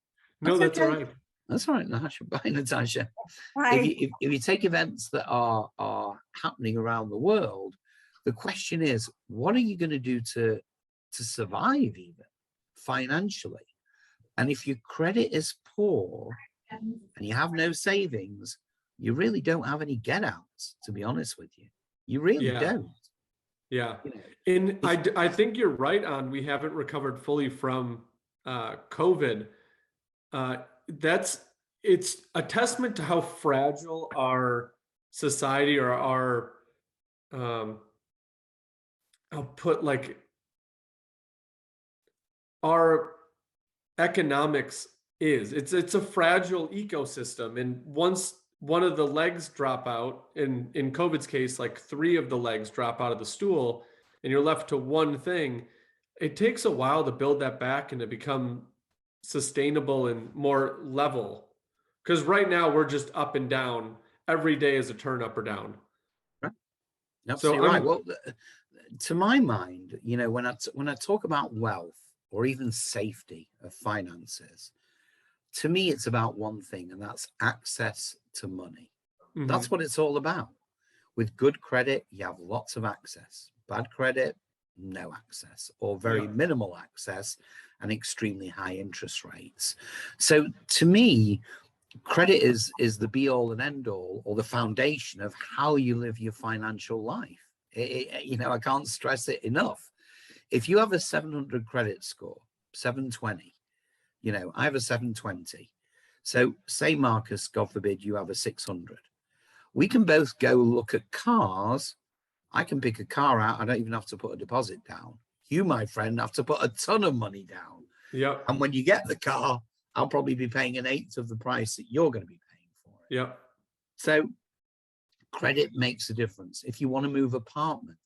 S1: No, that's all right.
S3: That's all right, Natasha. Bye, Natasha.
S2: Bye.
S3: If you take events that are happening around the world, the question is, what are you going to do to survive even financially? And if your credit is poor and you have no savings, you really don't have any get outs, to be honest with you. You really don't.
S1: Yeah.
S3: You know,
S1: And I think you're right on, we haven't recovered fully from COVID. It's a testament to how fragile our society or our I'll put like our economics is. It's a fragile ecosystem, and once one of the legs drop out, in COVID's case, like 3 of the legs drop out of the stool, and you're left to one thing, it takes a while to build that back and to become sustainable and more level. Because right now we're just up and down. Every day is a turn up or down.
S3: right. Absolutely
S1: So
S3: right. Well, to my mind, you know, when I talk about wealth or even safety of finances, to me, it's about one thing, and that's access to money. That's what it's all about. With good credit, you have lots of access. Bad credit, no access, or very minimal access and extremely high interest rates. So to me, credit is the be all and end all, or the foundation of how you live your financial life. You know, I can't stress it enough. If you have a 700 credit score, 720, you know, I have a 720. So say, Marcus, God forbid, you have a 600. We can both go look at cars. I can pick a car out. I don't even have to put a deposit down. You, my friend, have to put a ton of money down.
S1: Yep.
S3: And when you get the car, I'll probably be paying 1/8 of the price that you're going to be paying for it.
S1: Yep.
S3: So credit makes a difference. If you want to move apartment,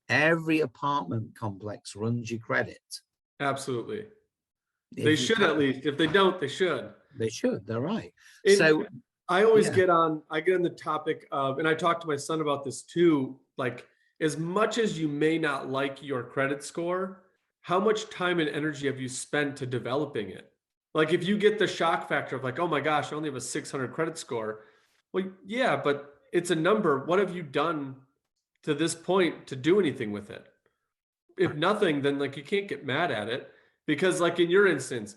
S3: every apartment complex runs your credit.
S1: Absolutely. They should, at least. If they don't, they should.
S3: They should. They're right.
S1: And
S3: so
S1: I always get on the topic of, and I talked to my son about this too, like, as much as you may not like your credit score, how much time and energy have you spent to developing it? Like, if you get the shock factor of like, oh my gosh, I only have a 600 credit score. Well, yeah, but it's a number. What have you done to this point to do anything with it? If nothing, then like you can't get mad at it, because like in your instance,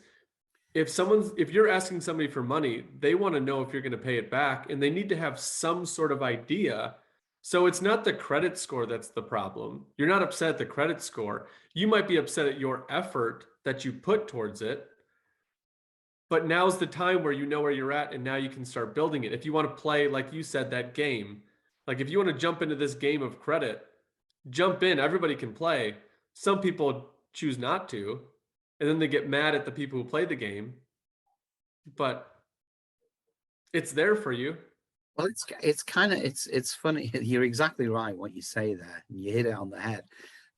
S1: if you're asking somebody for money, they want to know if you're going to pay it back, and they need to have some sort of idea. So it's not the credit score that's the problem. You're not upset at the credit score. You might be upset at your effort that you put towards it. But now's the time where you know where you're at, and now you can start building it. If you want to play, like you said, that game, like if you want to jump into this game of credit, jump in. Everybody can play. Some people choose not to. And then they get mad at the people who play the game. But it's there for you.
S3: Well, it's kind of it's funny. You're exactly right what you say there. You hit it on the head.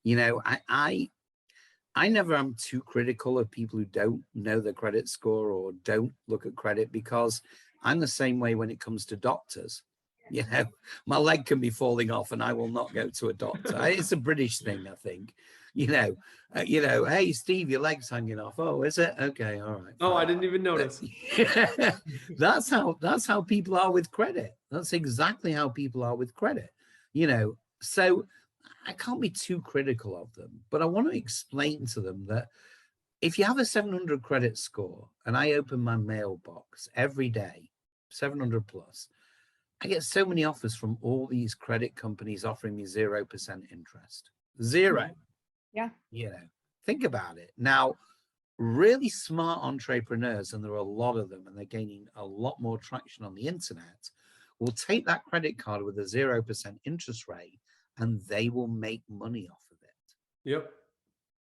S3: You know, I never am too critical of people who don't know their credit score or don't look at credit, because I'm the same way when it comes to doctors. You know, my leg can be falling off and I will not go to a doctor. It's a British thing, I think. You know, hey Steve, your leg's hanging off. Oh, is it? Okay, all right.
S1: Oh, I
S3: fine.
S1: didn't even notice.
S3: That's how people are with credit. That's exactly how people are with credit. You know, so I can't be too critical of them, but I want to explain to them that if you have a 700 credit score and I open my mailbox every day, 700 plus, I get so many offers from all these credit companies offering me 0% interest. Zero.
S2: Yeah.
S3: You know, think about it. Now, really smart entrepreneurs, and there are a lot of them, and they're gaining a lot more traction on the internet, will take that credit card with a 0% interest rate and they will make money off of it.
S1: Yep.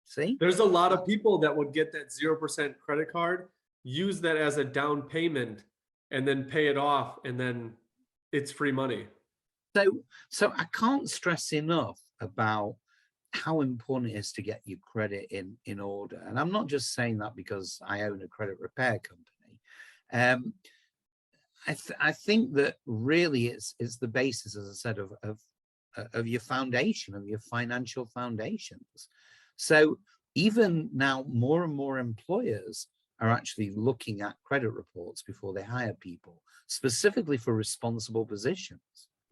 S3: See?
S1: There's a lot of people that would get that 0% credit card, use that as a down payment, and then pay it off, and then it's free money.
S3: So I can't stress enough about how important it is to get your credit in order. And I'm not just saying that because I own a credit repair company. I think that really it's the basis, as I said, of your foundation, of your financial foundations. So even now, more and more employers are actually looking at credit reports before they hire people, specifically for responsible positions.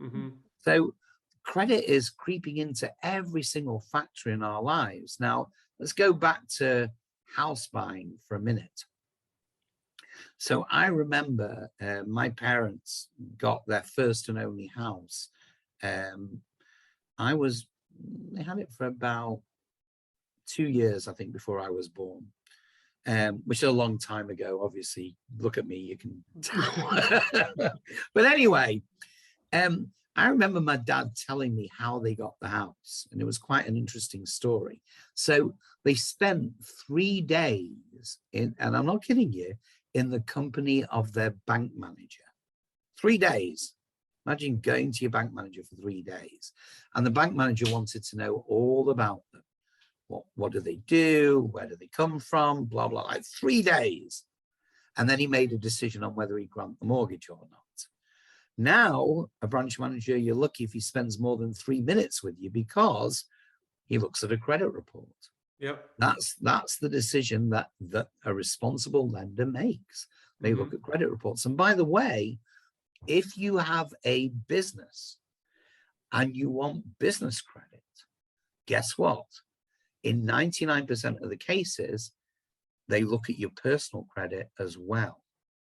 S1: Mm-hmm.
S3: So credit is creeping into every single factor in our lives. Now, let's go back to house buying for a minute. So I remember my parents got their first and only house. They had it for about 2 years, I think, before I was born, which is a long time ago. Obviously, look at me, you can tell. But anyway, I remember my dad telling me how they got the house, and it was quite an interesting story. So they spent 3 days in, and I'm not kidding you, in the company of their bank manager. 3 days. Imagine going to your bank manager for 3 days. And the bank manager wanted to know all about them. What do they do? Where do they come from? Blah, blah, like 3 days. And then he made a decision on whether he'd grant the mortgage or not. Now, a branch manager, you're lucky if he spends more than 3 minutes with you, because he looks at a credit report.
S1: Yep.
S3: That's the decision that a responsible lender makes. They look at credit reports. And by the way, if you have a business and you want business credit, guess what? In 99% of the cases, they look at your personal credit as well.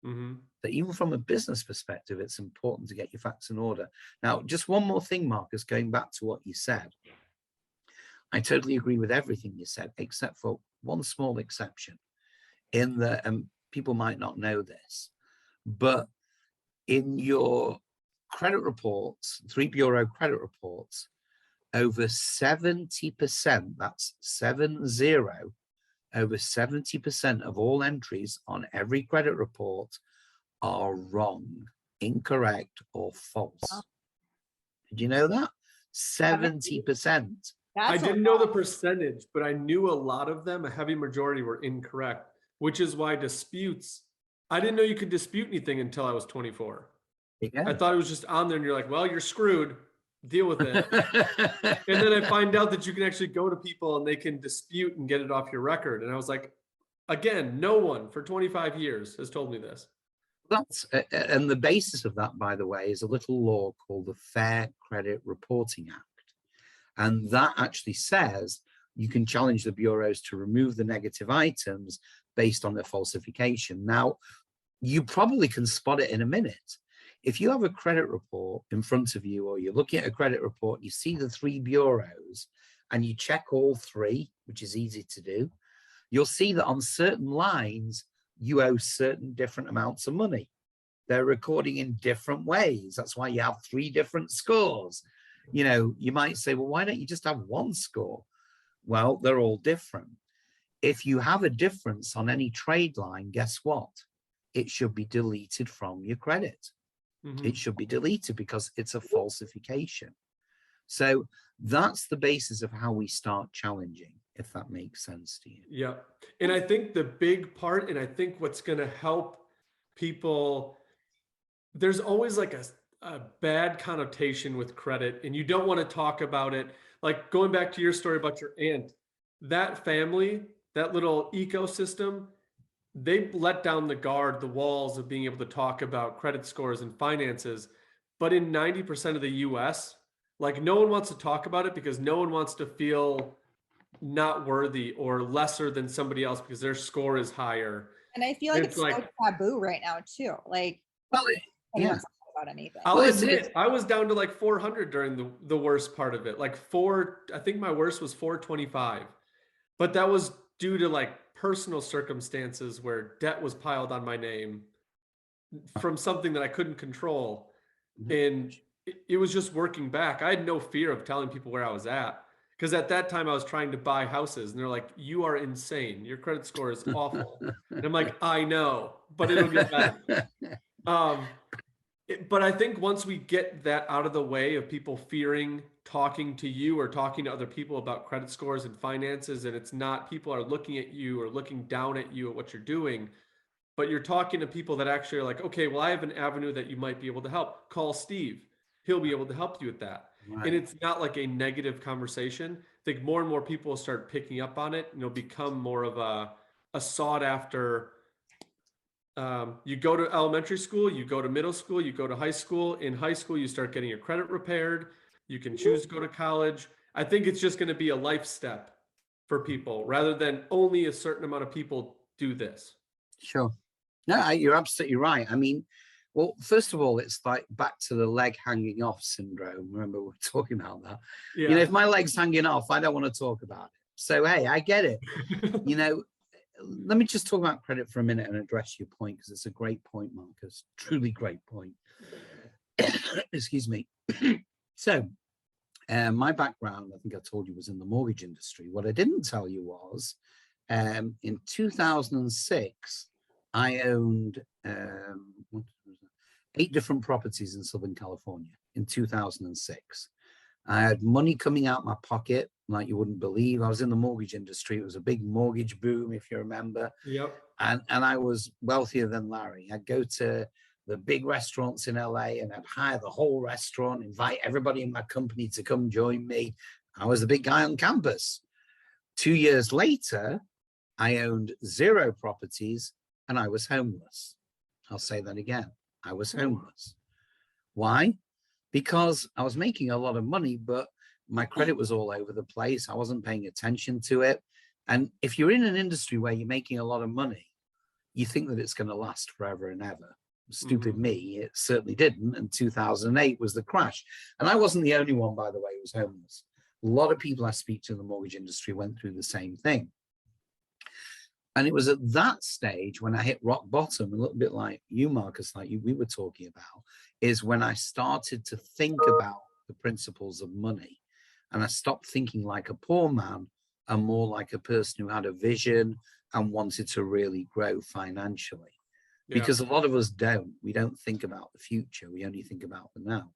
S1: Mm-hmm.
S3: That even from a business perspective, it's important to get your facts in order. Now, just one more thing, Marcus, going back to what you said. I totally agree with everything you said, except for one small exception. In the, people might not know this, but in your credit reports, 3 bureau credit reports, over 70%, that's 70, over 70% of all entries on every credit report are wrong, incorrect, or false. Did you know that? 70%.
S1: I didn't know the percentage, but I knew a lot of them, a heavy majority, were incorrect, which is why disputes, I didn't know you could dispute anything until I was 24.
S3: Yeah.
S1: I thought it was just on there and you're like, well, you're screwed, deal with it. And then I find out that you can actually go to people and they can dispute and get it off your record. And I was like, again, no one for 25 years has told me this.
S3: That's, and the basis of that, by the way, is a little law called the Fair Credit Reporting Act. And that actually says you can challenge the bureaus to remove the negative items based on their falsification. Now, you probably can spot it in a minute. If you have a credit report in front of you, or you're looking at a credit report, you see the 3 bureaus and you check all 3, which is easy to do, you'll see that on certain lines, you owe certain different amounts of money. They're recording in different ways. That's why you have 3 different scores. You know, you might say, well, why don't you just have 1 score? Well, they're all different. If you have a difference on any trade line, guess what? It should be deleted from your credit. It should be deleted because it's a falsification. So that's the basis of how we start challenging, if that makes sense to you.
S1: Yeah. And I think the big part, and I think what's going to help people, there's always like a bad connotation with credit, and you don't want to talk about it. Like going back to your story about your aunt, that family, that little ecosystem, they let down the guard, the walls of being able to talk about credit scores and finances. But in 90% of the US, like no one wants to talk about it because no one wants to feel not worthy or lesser than somebody else because their score is higher.
S2: And I feel like
S1: It's
S2: it's so taboo right now too. Like,
S3: Well,
S2: nobody
S3: yeah.
S2: wants to talk about anything.
S1: I'll
S3: Well,
S1: admit, I was down to like 400 during the worst part of it. Like I think my worst was 425. But that was due to like personal circumstances where debt was piled on my name from something that I couldn't control. And it was just working back. I had no fear of telling people where I was at because at that time I was trying to buy houses and they're like, you are insane. Your credit score is awful. And I'm like, I know, but it'll get better. But I think once we get that out of the way of people fearing talking to you or talking to other people about credit scores and finances, and it's not people are looking at you or looking down at you at what you're doing, but you're talking to people that actually are like, okay, well, I have an avenue that you might be able to help. Call Steve. He'll be able to help you with that.
S3: Right.
S1: And it's not like a negative conversation. I think more and more people will start picking up on it and it'll become more of a sought after. You go to elementary school, you go to middle school, you go to high school. In high school, you start getting your credit repaired. You can choose to go to college. I think it's just going to be a life step for people rather than only a certain amount of people do this.
S3: Sure. No, you're absolutely right. I mean, well, first of all, it's like back to the leg hanging off syndrome. Remember, we were talking about that.
S1: Yeah.
S3: You know, if my leg's hanging off, I don't want to talk about it. So, hey, I get it. You know, let me just talk about credit for a minute and address your point because it's a great point, Marcus. Truly great point. Excuse me. So, my background, I think I told you, was in the mortgage industry. What I didn't tell you was in 2006, I owned 8 different properties in Southern California in 2006. I had money coming out my pocket like you wouldn't believe. I was in the mortgage industry. It was a big mortgage boom, if you remember.
S1: Yep.
S3: And I was wealthier than Larry. I'd go to the big restaurants in LA and I'd hire the whole restaurant, invite everybody in my company to come join me. I was the big guy on campus. 2 years later, I owned 0 properties and I was homeless. I'll say that again. I was homeless. Why? Because I was making a lot of money, but my credit was all over the place. I wasn't paying attention to it. And if you're in an industry where you're making a lot of money, you think that it's going to last forever and ever. Stupid me, it certainly didn't. And 2008 was the crash. And I wasn't the only one, by the way, who was homeless. A lot of people I speak to in the mortgage industry went through the same thing. And it was at that stage when I hit rock bottom, a little bit like you, Marcus, like we were talking about, is when I started to think about the principles of money. And I stopped thinking like a poor man and more like a person who had a vision and wanted to really grow financially. Yeah. Because a lot of us don't. We don't think about the future. We only think about the now.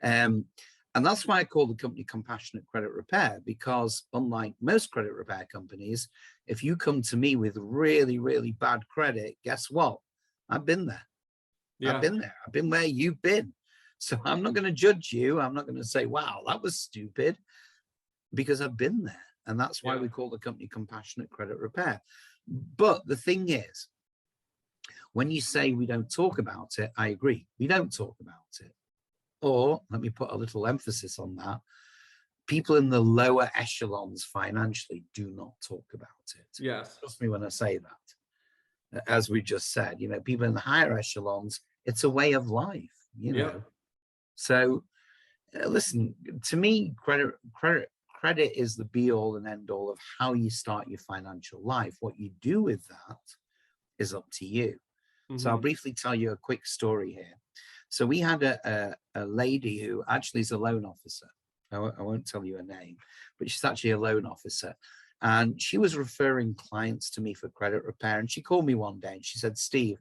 S3: And that's why I call the company Compassionate Credit Repair, because unlike most credit repair companies, if you come to me with really, really bad credit, guess what? I've been there. Yeah. I've been there. I've been where you've been. So I'm not going to judge you. I'm not going to say, wow, that was stupid, because I've been there. And that's why we call the company Compassionate Credit Repair. But the thing is, when you say we don't talk about it, I agree. We don't talk about it. Or let me put a little emphasis on that. People in the lower echelons financially do not talk about it.
S1: Yes.
S3: Trust me when I say that. As we just said, you know, people in the higher echelons, it's a way of life, you know. So listen, to me, credit is the be all and end all of how you start your financial life. What you do with that is up to you. So I'll briefly tell you a quick story here. So we had a lady who actually is a loan officer. I won't tell you her name, but she's actually a loan officer. And she was referring clients to me for credit repair. And she called me one day and she said, Steve,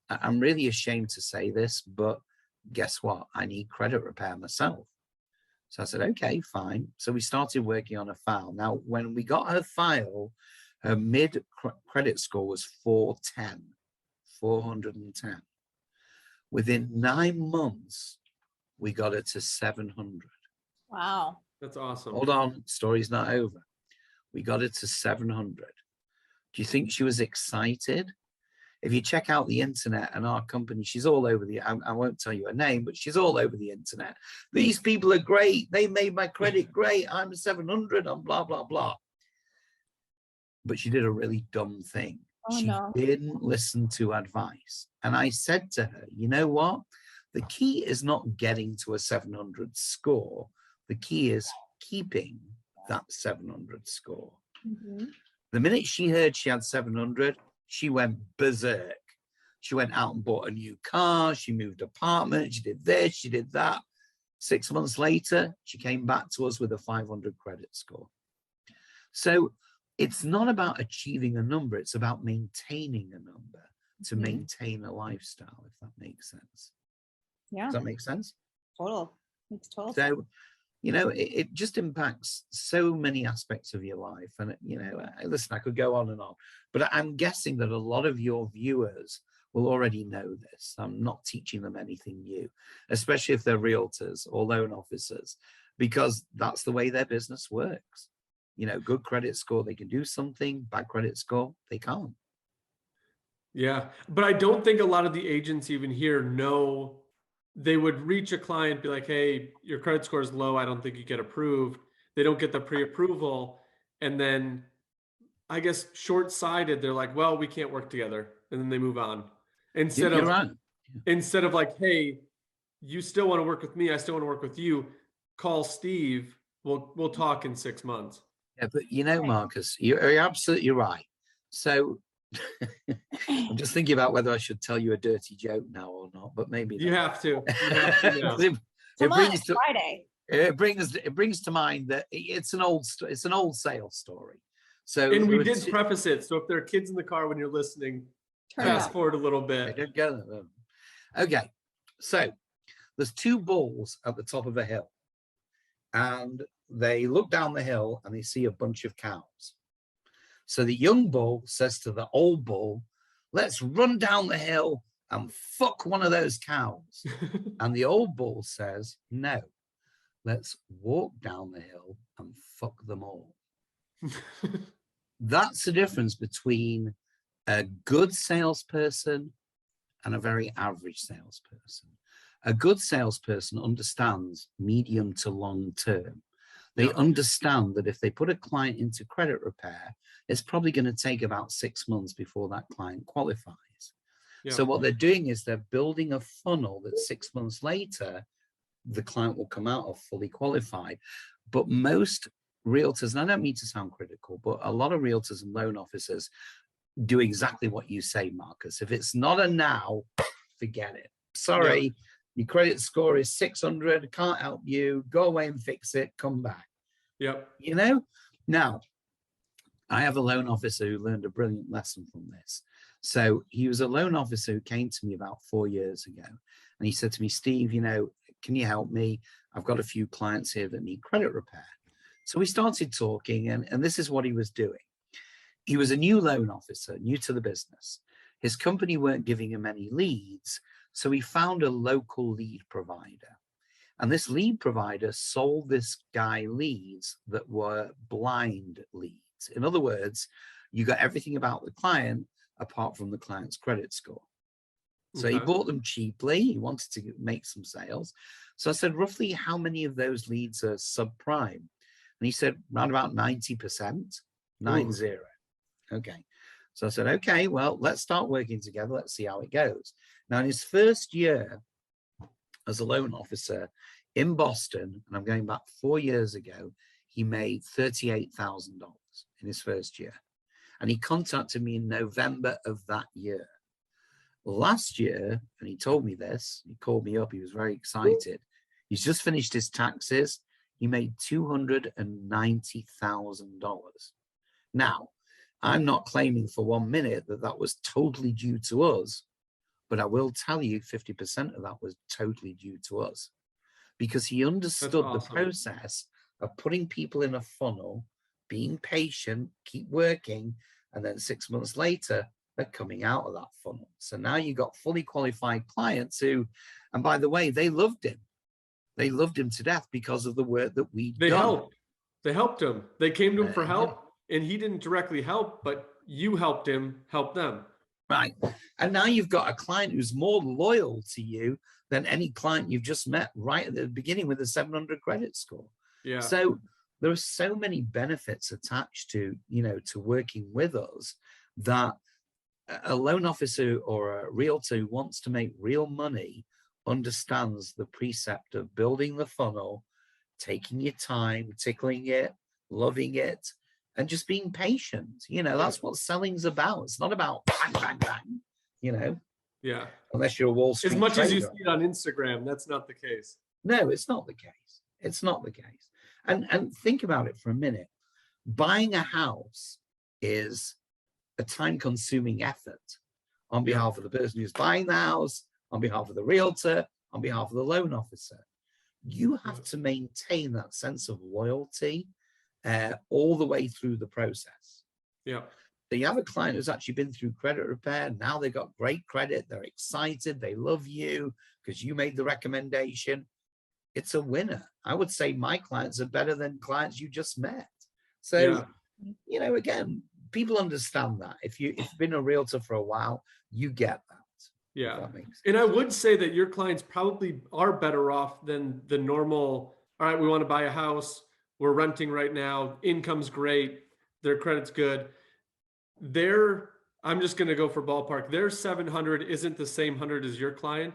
S3: I'm really ashamed to say this, but guess what? I need credit repair myself. So I said, okay, fine. So we started working on a file. Now, when we got her file, her mid credit score was 410. Within 9 months, we got her to 700.
S2: Wow.
S1: That's awesome.
S3: Hold on, story's not over. We got her to 700. Do you think she was excited? If you check out the internet and our company, she's all over I won't tell you her name, but she's all over the internet. These people are great. They made my credit great. I'm 700 and blah, blah, blah. But she did a really dumb thing.
S2: Oh,
S3: She
S2: no.
S3: didn't listen to advice. And I said to her, you know what? The key is not getting to a 700 score. The key is keeping that 700 score.
S2: Mhm.
S3: The minute she heard she had 700, she went berserk. She went out and bought a new car. She moved apartment. She did this, she did that. 6 months later, she came back to us with a 500 credit score. So it's not about achieving a number. It's about maintaining a number to maintain a lifestyle, if that makes sense.
S2: Yeah,
S3: Does that make sense?
S2: makes total sense.
S3: So, you know, it just impacts so many aspects of your life. And, you know, listen, I could go on and on, but I'm guessing that a lot of your viewers will already know this. I'm not teaching them anything new, especially if they're realtors or loan officers, because that's the way their business works. You know, good credit score, they can do something. Bad credit score, they can't.
S1: Yeah, but I don't think a lot of the agents even here know. They would reach a client, be like, hey, your credit score is low. I don't think you get approved. They don't get the pre-approval. And then I guess short-sighted, they're like, well, we can't work together. And then they move on. Instead
S3: You're
S1: of
S3: right.
S1: instead of like, hey, you still want to work with me, I still want to work with you. Call Steve. We'll talk in 6 months.
S3: Yeah, but you know, Marcus, you're absolutely right. So I'm just thinking about whether I should tell you a dirty joke now or not, but maybe
S1: You
S3: not.
S1: have to. You have to now.
S3: it brings to mind that it's an old sales story. So
S1: And we did preface it. So if there are kids in the car when you're listening, fast forward a little bit.
S3: Okay, so there's two bulls at the top of a hill, and they look down the hill and they see a bunch of cows. So the young bull says to the old bull, let's run down the hill and fuck one of those cows. And the old bull says, no, let's walk down the hill and fuck them all. That's the difference between a good salesperson and a very average salesperson. A good salesperson understands medium to long term. They understand that if they put a client into credit repair, it's probably going to take about 6 months before that client qualifies. So what they're doing is they're building a funnel that 6 months later, the client will come out of fully qualified. But most realtors, and I don't mean to sound critical, but a lot of realtors and loan officers do exactly what you say, Marcus. If it's not a now, forget it. Sorry, your credit score is 600, can't help you, go away and fix it, come back.
S1: Yep.
S3: You know, now I have a loan officer who learned a brilliant lesson from this. So he was a loan officer who came to me about 4 years ago, and he said to me, Steve, you know, can you help me? I've got a few clients here that need credit repair. So we started talking, and this is what he was doing. He was a new loan officer, new to the business. His company weren't giving him any leads, so he found a local lead provider. And this lead provider sold this guy leads that were blind leads. In other words, you got everything about the client apart from the client's credit score. So he bought them cheaply. He wanted to make some sales. So I said, roughly how many of those leads are subprime? And he said, around about 90%, 90. Okay. So I said, okay, well, let's start working together. Let's see how it goes. Now, in his first year as a loan officer in Boston, and I'm going back 4 years ago, he made $38,000 in his first year. And he contacted me in November of that year. Last year, and he told me this, he called me up, he was very excited. He's just finished his taxes. he made $290,000. Now, I'm not claiming for 1 minute that that was totally due to us, but I will tell you 50% of that was totally due to us, because he understood the
S1: awesome.
S3: process of putting people in a funnel, being patient, keep working, and then 6 months later, they're coming out of that funnel. So now you got fully qualified clients who, and by the way, they loved him. They loved him to death because of the work that we'd
S1: They
S3: done.
S1: helped. They helped him. They came to him for
S3: Yeah.
S1: help, and he didn't directly help, but you helped him help them.
S3: Right. And now you've got a client who's more loyal to you than any client you've just met right at the beginning with a 700 credit score.
S1: Yeah.
S3: So there are so many benefits attached to, you know, to working with us, that a loan officer or a realtor who wants to make real money understands the precept of building the funnel, taking your time, tickling it, loving it, and just being patient. You know, that's what selling's about. It's not about bang, bang, bang, you know.
S1: Yeah.
S3: Unless you're a Wall Street
S1: As much as you
S3: trader.
S1: see it on Instagram, that's not the case.
S3: No, it's not the case. It's not the case. And think about it for a minute. Buying a house is a time-consuming effort on behalf of the person who's buying the house, on behalf of the realtor, on behalf of the loan officer. You have to maintain that sense of loyalty all the way through the process.
S1: Yeah.
S3: So you have a client who's actually been through credit repair. Now they've got great credit. They're excited. They love you because you made the recommendation. It's a winner. I would say my clients are better than clients you just met. So, you know, again, people understand that. If you've been a realtor for a while, you get that.
S1: Yeah. And I would say that your clients probably are better off than the normal, all right, we want to buy a house, we're renting right now, income's great, their credit's good. I'm just going to go for ballpark. Their 700 isn't the same 100 as your client.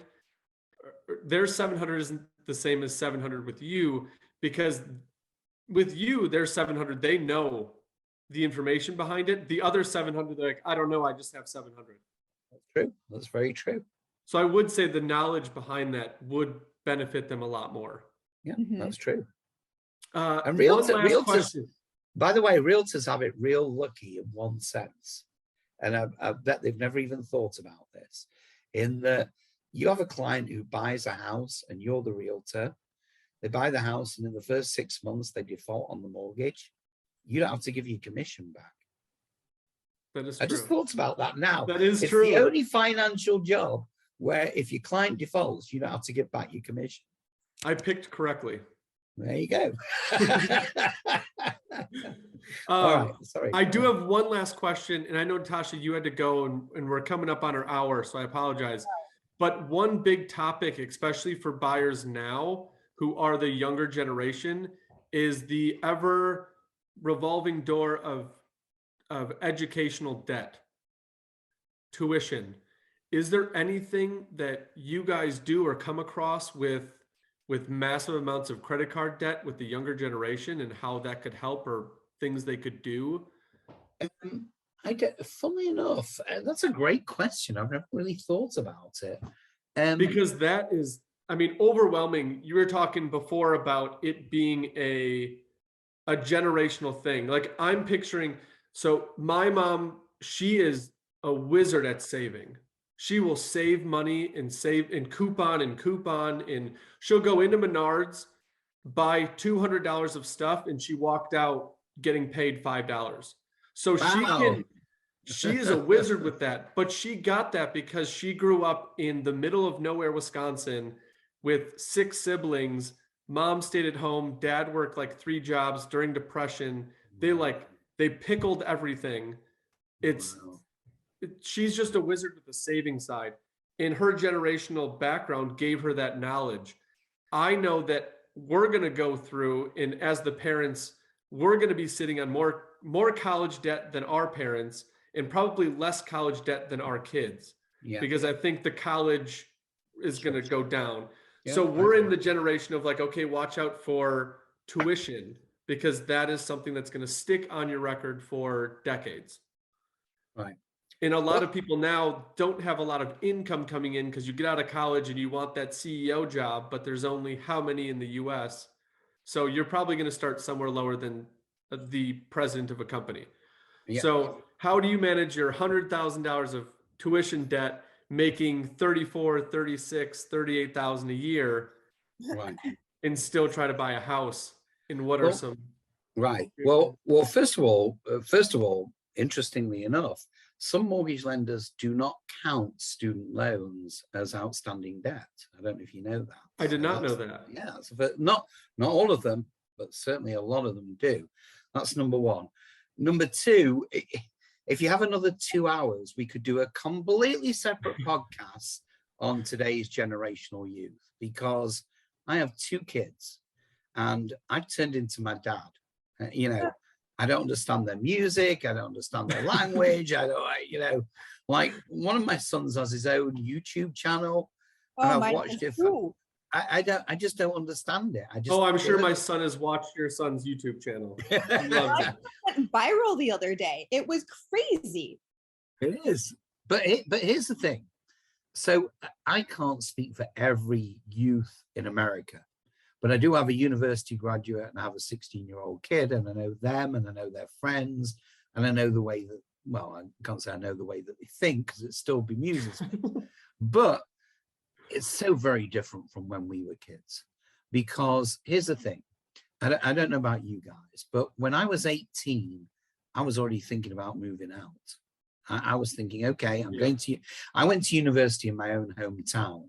S1: Their 700 isn't the same as 700 with you, because with you, their 700, they know the information behind it. The other 700, they're like, I don't know, I just have 700.
S3: That's true. That's very true.
S1: So I would say the knowledge behind that would benefit them a lot more.
S3: Yeah, that's true.
S1: One
S3: And
S1: last
S3: realtors,
S1: question.
S3: by the way, realtors have it real lucky in one sense. And I bet they've never even thought about this. In that you have a client who buys a house and you're the realtor. They buy the house and in the first 6 months, they default on the mortgage. You don't have to give your commission back.
S1: That is true.
S3: I just thought about that now.
S1: That is
S3: it's
S1: true.
S3: It's the only financial job where if your client defaults, you don't have to give back your commission.
S1: I picked correctly.
S3: There you go.
S1: All
S3: right. Sorry.
S1: I do have one last question, and I know, Tasha, you had to go, and we're coming up on our hour, so I apologize. But one big topic, especially for buyers now who are the younger generation, is the ever revolving door of educational debt, tuition. Is there anything that you guys do or come across with massive amounts of credit card debt with the younger generation, and how that could help, or things they could do?
S3: Funnily enough, that's a great question. I've never really thought about it.
S1: Because that is, I mean, overwhelming. You were talking before about it being a generational thing. Like, I'm picturing, so my mom, she is a wizard at saving. She will save money and save and coupon, and she'll go into Menards, buy $200 of stuff, and she walked out getting paid $5. So she is a wizard with that, but she got that because she grew up in the middle of nowhere, Wisconsin, with 6 siblings. Mom stayed at home. Dad worked like 3 jobs during Depression. They pickled everything. She's just a wizard with the saving side, and her generational background gave her that knowledge. I know that we're going to go through, and as the parents, we're going to be sitting on more college debt than our parents, and probably less college debt than our kids, because I think the college is going to go down. Yeah, so we're in the generation of like, okay, watch out for tuition, because that is something that's going to stick on your record for decades.
S3: Right.
S1: And a lot of people now don't have a lot of income coming in, because you get out of college and you want that CEO job, but there's only how many in the US? So you're probably going to start somewhere lower than the president of a company.
S3: Yeah.
S1: So how do you manage your $100,000 of tuition debt, making 34, 36, 38,000 a year,
S3: Right.
S1: and still try to buy a house? And what are
S3: Well,
S1: some?
S3: Right. Well, first of all, interestingly enough, some mortgage lenders do not count student loans as outstanding debt. I don't know if you know that.
S1: I did
S3: So
S1: not know
S3: that's-
S1: that.
S3: Yeah, not all of them, but certainly a lot of them do. That's number one. Number two, if you have another 2 hours, we could do a completely separate podcast on today's generational youth, because I have 2 kids and I've turned into my dad. I don't understand their music. I don't understand their language. Like one of my sons has his own YouTube channel, and I've watched it. I just don't understand it.
S1: I'm sure my son has watched your son's YouTube channel. He loves it.
S2: It went viral the other day. It was crazy.
S3: It is, but here's the thing. So I can't speak for every youth in America, but I do have a university graduate and I have a 16-year-old kid, and I know them and I know their friends, and I know the way that, well, I can't say I know the way that they think because it still bemuses me, but it's so very different from when we were kids. Because here's the thing, I don't know about you guys, but when I was 18, I was already thinking about moving out. I was thinking, okay, I went to university in my own hometown,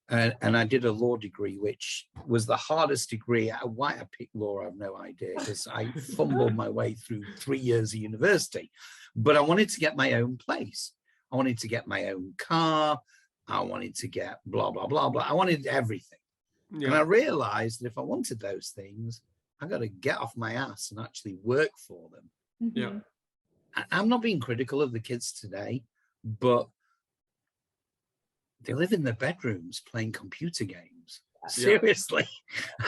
S3: and I did a law degree, which was the hardest degree. Why I picked law, I have no idea, because I fumbled my way through 3 years of university. But I wanted to get my own place. I wanted to get my own car. I wanted to get blah, blah, blah, blah. I wanted everything. Yeah. And I realized that if I wanted those things, I got to get off my ass and actually work for them.
S1: Yeah.
S3: I'm not being critical of the kids today, but they live in their bedrooms playing computer games. Seriously.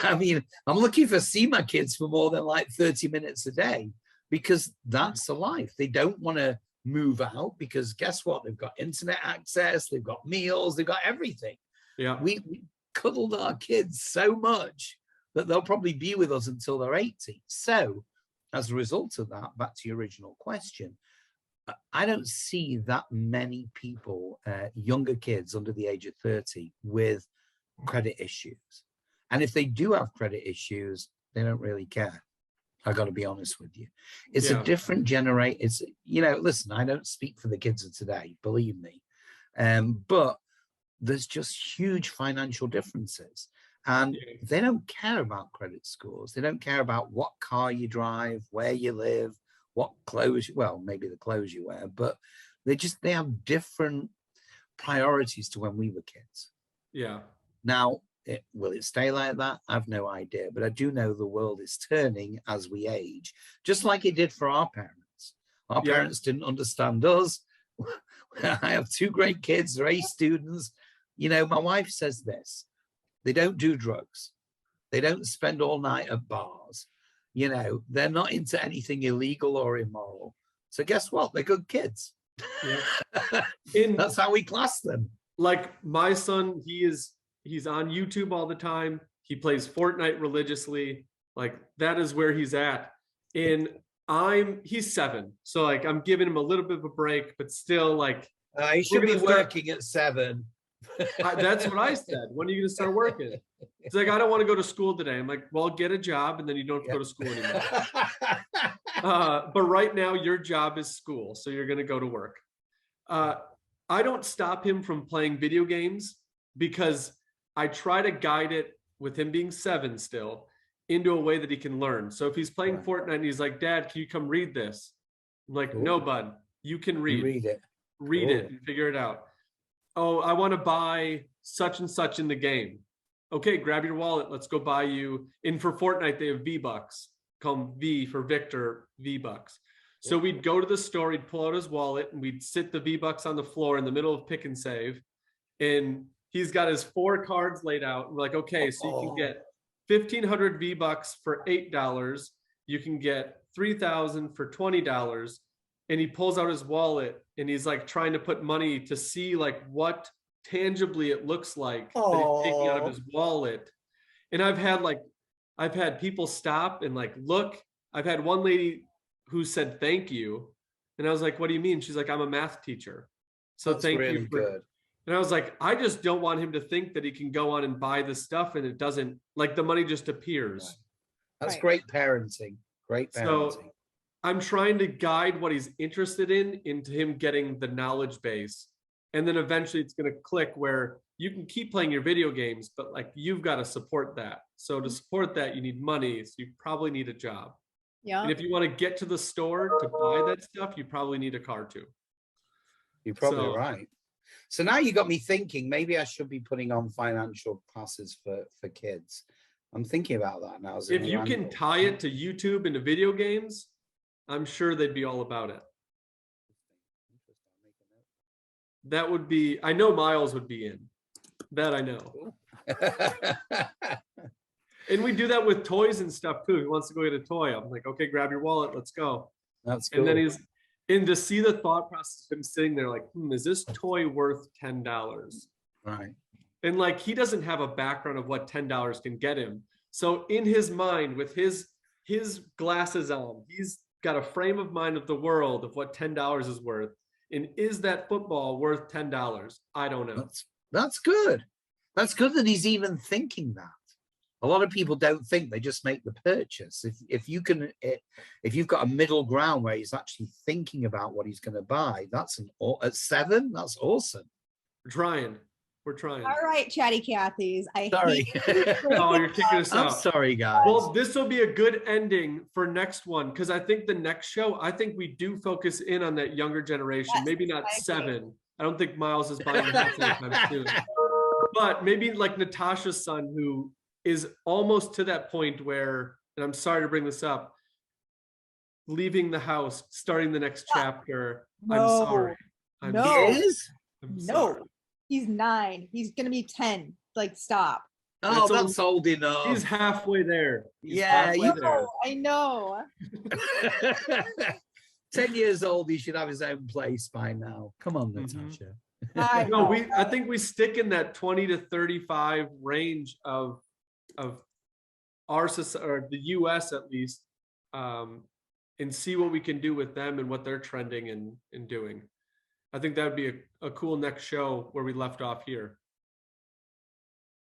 S3: I mean, I'm lucky if I see my kids for more than like 30 minutes a day, because that's the life. They don't want to move out because guess what? They've got internet access, they've got meals, they've got everything.
S1: Yeah.
S3: We cuddled our kids so much that they'll probably be with us until they're 80. So as a result of that, back to your original question, I don't see that many people, younger kids under the age of 30 with credit issues. And if they do have credit issues, they don't really care. I got to be honest with you. It's a different generation. It's, listen, I don't speak for the kids of today, believe me. But there's just huge financial differences. And they don't care about credit scores. They don't care about what car you drive, where you live, what clothes, well, maybe the clothes you wear, but they have different priorities to when we were kids.
S1: Yeah.
S3: Now, will it stay like that? I've no idea, but I do know the world is turning as we age, just like it did for our parents. Our parents didn't understand us. I have 2 great kids, they're A students. My wife says this: they don't do drugs. They don't spend all night at bars. They're not into anything illegal or immoral. So guess what? They're good kids. Yeah. That's how we class them.
S1: Like my son, he's on YouTube all the time. He plays Fortnite religiously. Like that is where he's at. And he's 7. So like I'm giving him a little bit of a break, but still like
S3: he should be working at 7.
S1: That's what I said. When are you gonna start working? He's like, I don't want to go to school today. I'm like, well, get a job and then you don't have to go to school anymore. But right now your job is school, so you're gonna go to work. I don't stop him from playing video games because I try to guide it, with him being 7 still, into a way that he can learn. So if he's playing Fortnite and he's like, Dad, can you come read this? I'm like, no, bud, you can read. Read it and figure it out. Oh, I want to buy such and such in the game. Okay, grab your wallet. Let's go buy you. And for Fortnite, they have V-Bucks. Call them V for Victor, V-Bucks. So we'd go to the store, he'd pull out his wallet, and we'd sit the V-Bucks on the floor in the middle of Pick and Save. And he's got his 4 cards laid out. We're like, okay, so you can get 1,500 V-Bucks for $8. You can get 3,000 for $20. And he pulls out his wallet and he's like trying to put money to see like what tangibly it looks like that he's taking out of his wallet. And I've had like I've had people stop and like, look, I've had one lady who said, thank you. And I was like, what do you mean? She's like, I'm a math teacher. So
S3: That's
S1: thank
S3: really
S1: you for,
S3: good.
S1: and I was like, I just don't want him to think that he can go on and buy this stuff and it doesn't, like the money just appears.
S3: Right. That's
S2: Right.
S3: great parenting. Great parenting.
S1: So I'm trying to guide what he's interested in into him getting the knowledge base. And then eventually it's going to click where you can keep playing your video games, but like you've got to support that. So to support that, you need money. So you probably need a job.
S2: Yeah.
S1: And if you want to get to the store to buy that stuff, you probably need a car too.
S3: You're probably
S1: So-
S3: right. So now you got me thinking, maybe I should be putting on financial classes for kids. I'm thinking about that now. As a
S1: If
S3: new
S1: you can
S3: angle.
S1: tie it to YouTube and to video games, I'm sure they'd be all about it. That would be, I know Miles would be in. That I know. And we do that with toys and stuff too. He wants to go get a toy. I'm like, okay, grab your wallet, let's go.
S3: That's cool.
S1: And then he's in to see the thought process of him sitting there like, is this toy worth $10?
S3: Right.
S1: And like, he doesn't have a background of what $10 can get him. So in his mind, with his glasses on, he's got a frame of mind of the world of what $10 is worth. And is that football worth $10? I don't know.
S3: That's good. That's good that he's even thinking that. A lot of people don't think, they just make the purchase. If you've got a middle ground where he's actually thinking about what he's going to buy, at 7, that's awesome.
S1: We're trying.
S2: All right, chatty Cathy's.
S3: Sorry.
S1: Oh, you're kicking us
S3: I'm
S1: out.
S3: sorry, guys.
S1: Well, this will be a good ending for next one, because I think the next show, I think we do focus in on that younger generation.
S2: Yes,
S1: Maybe not
S2: I agree.
S1: 7. I don't think Miles is buying a house anytime soon. But maybe like Natasha's son, who is almost to that point where, and I'm sorry to bring this up, leaving the house, starting the next chapter. I'm
S2: No.
S1: sorry. I'm
S2: No.
S1: sorry.
S3: He is?
S1: I'm
S2: No,
S1: sorry.
S2: he's 9. He's gonna be 10. Like, stop.
S3: Oh,
S1: That's
S3: that's old enough.
S1: He's halfway there. He's
S3: Yeah,
S1: halfway
S3: you-
S1: there.
S2: Oh, I know.
S3: 10 years old, he should have his own place by now. Come on,
S1: Mhm.
S3: Natasha.
S2: I
S1: No,
S2: know.
S1: I think we stick in that 20 to 35 range of our society, or the US at least, and see what we can do with them and what they're trending and doing. I think that would be a cool next show where we left off here.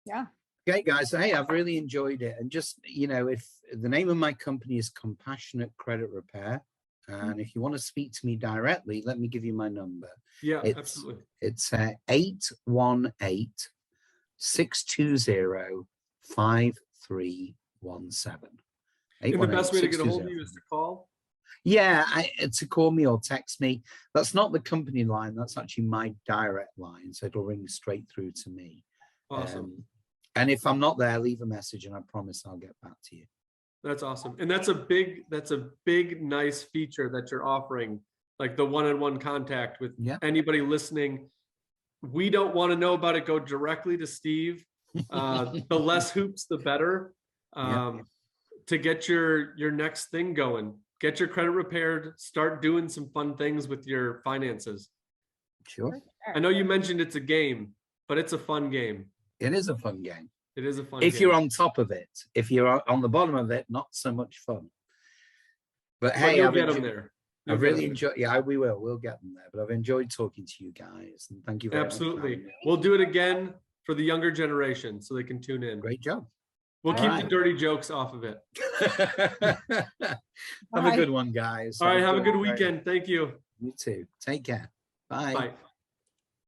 S2: Yeah.
S3: Okay, guys. Hey, I've really enjoyed it. And just, if the name of my company is Compassionate Credit Repair, and if you want to speak to me directly, let me give you my number.
S1: Yeah,
S3: It's-
S1: absolutely.
S3: It's 818-620-5317.
S1: And the best way to get a hold of
S3: 818-620.
S1: you is to call.
S3: Yeah, to call me or text me. That's not the company line. That's actually my direct line. So it'll ring straight through to me.
S1: Awesome.
S3: And if I'm not there, leave a message and I promise I'll get back to you.
S1: That's awesome. And that's a big, nice feature that you're offering, like the one-on-one contact with
S3: Yeah.
S1: anybody listening. We don't want to know about it. Go directly to Steve. The less hoops, the better.
S3: Yeah.
S1: To get your next thing going, get your credit repaired, start doing some fun things with your finances.
S3: Sure.
S1: I know you mentioned it's a game, but it's a fun game.
S3: It is a fun game.
S1: It is a fun
S3: If
S1: game.
S3: you're on top of it. If you're on the bottom of it, not so much fun. But
S1: But
S3: hey,
S1: you'll
S3: I've
S1: get them
S3: enjoyed-
S1: there.
S3: I've
S1: You'll get
S3: really
S1: 'em there.
S3: enjoyed. Yeah, we'll get them there. But I've enjoyed talking to you guys, and thank you very much. for
S1: Absolutely.
S3: having me.
S1: We'll do it again for the younger generation so they can tune in.
S3: Great job.
S1: We'll
S3: All
S1: keep
S3: right.
S1: the dirty jokes off of it.
S3: Have a
S2: Bye.
S3: good one, guys.
S1: All right. Have a good
S3: day.
S1: weekend. Thank you.
S3: You too. Take care. Bye.
S1: Bye.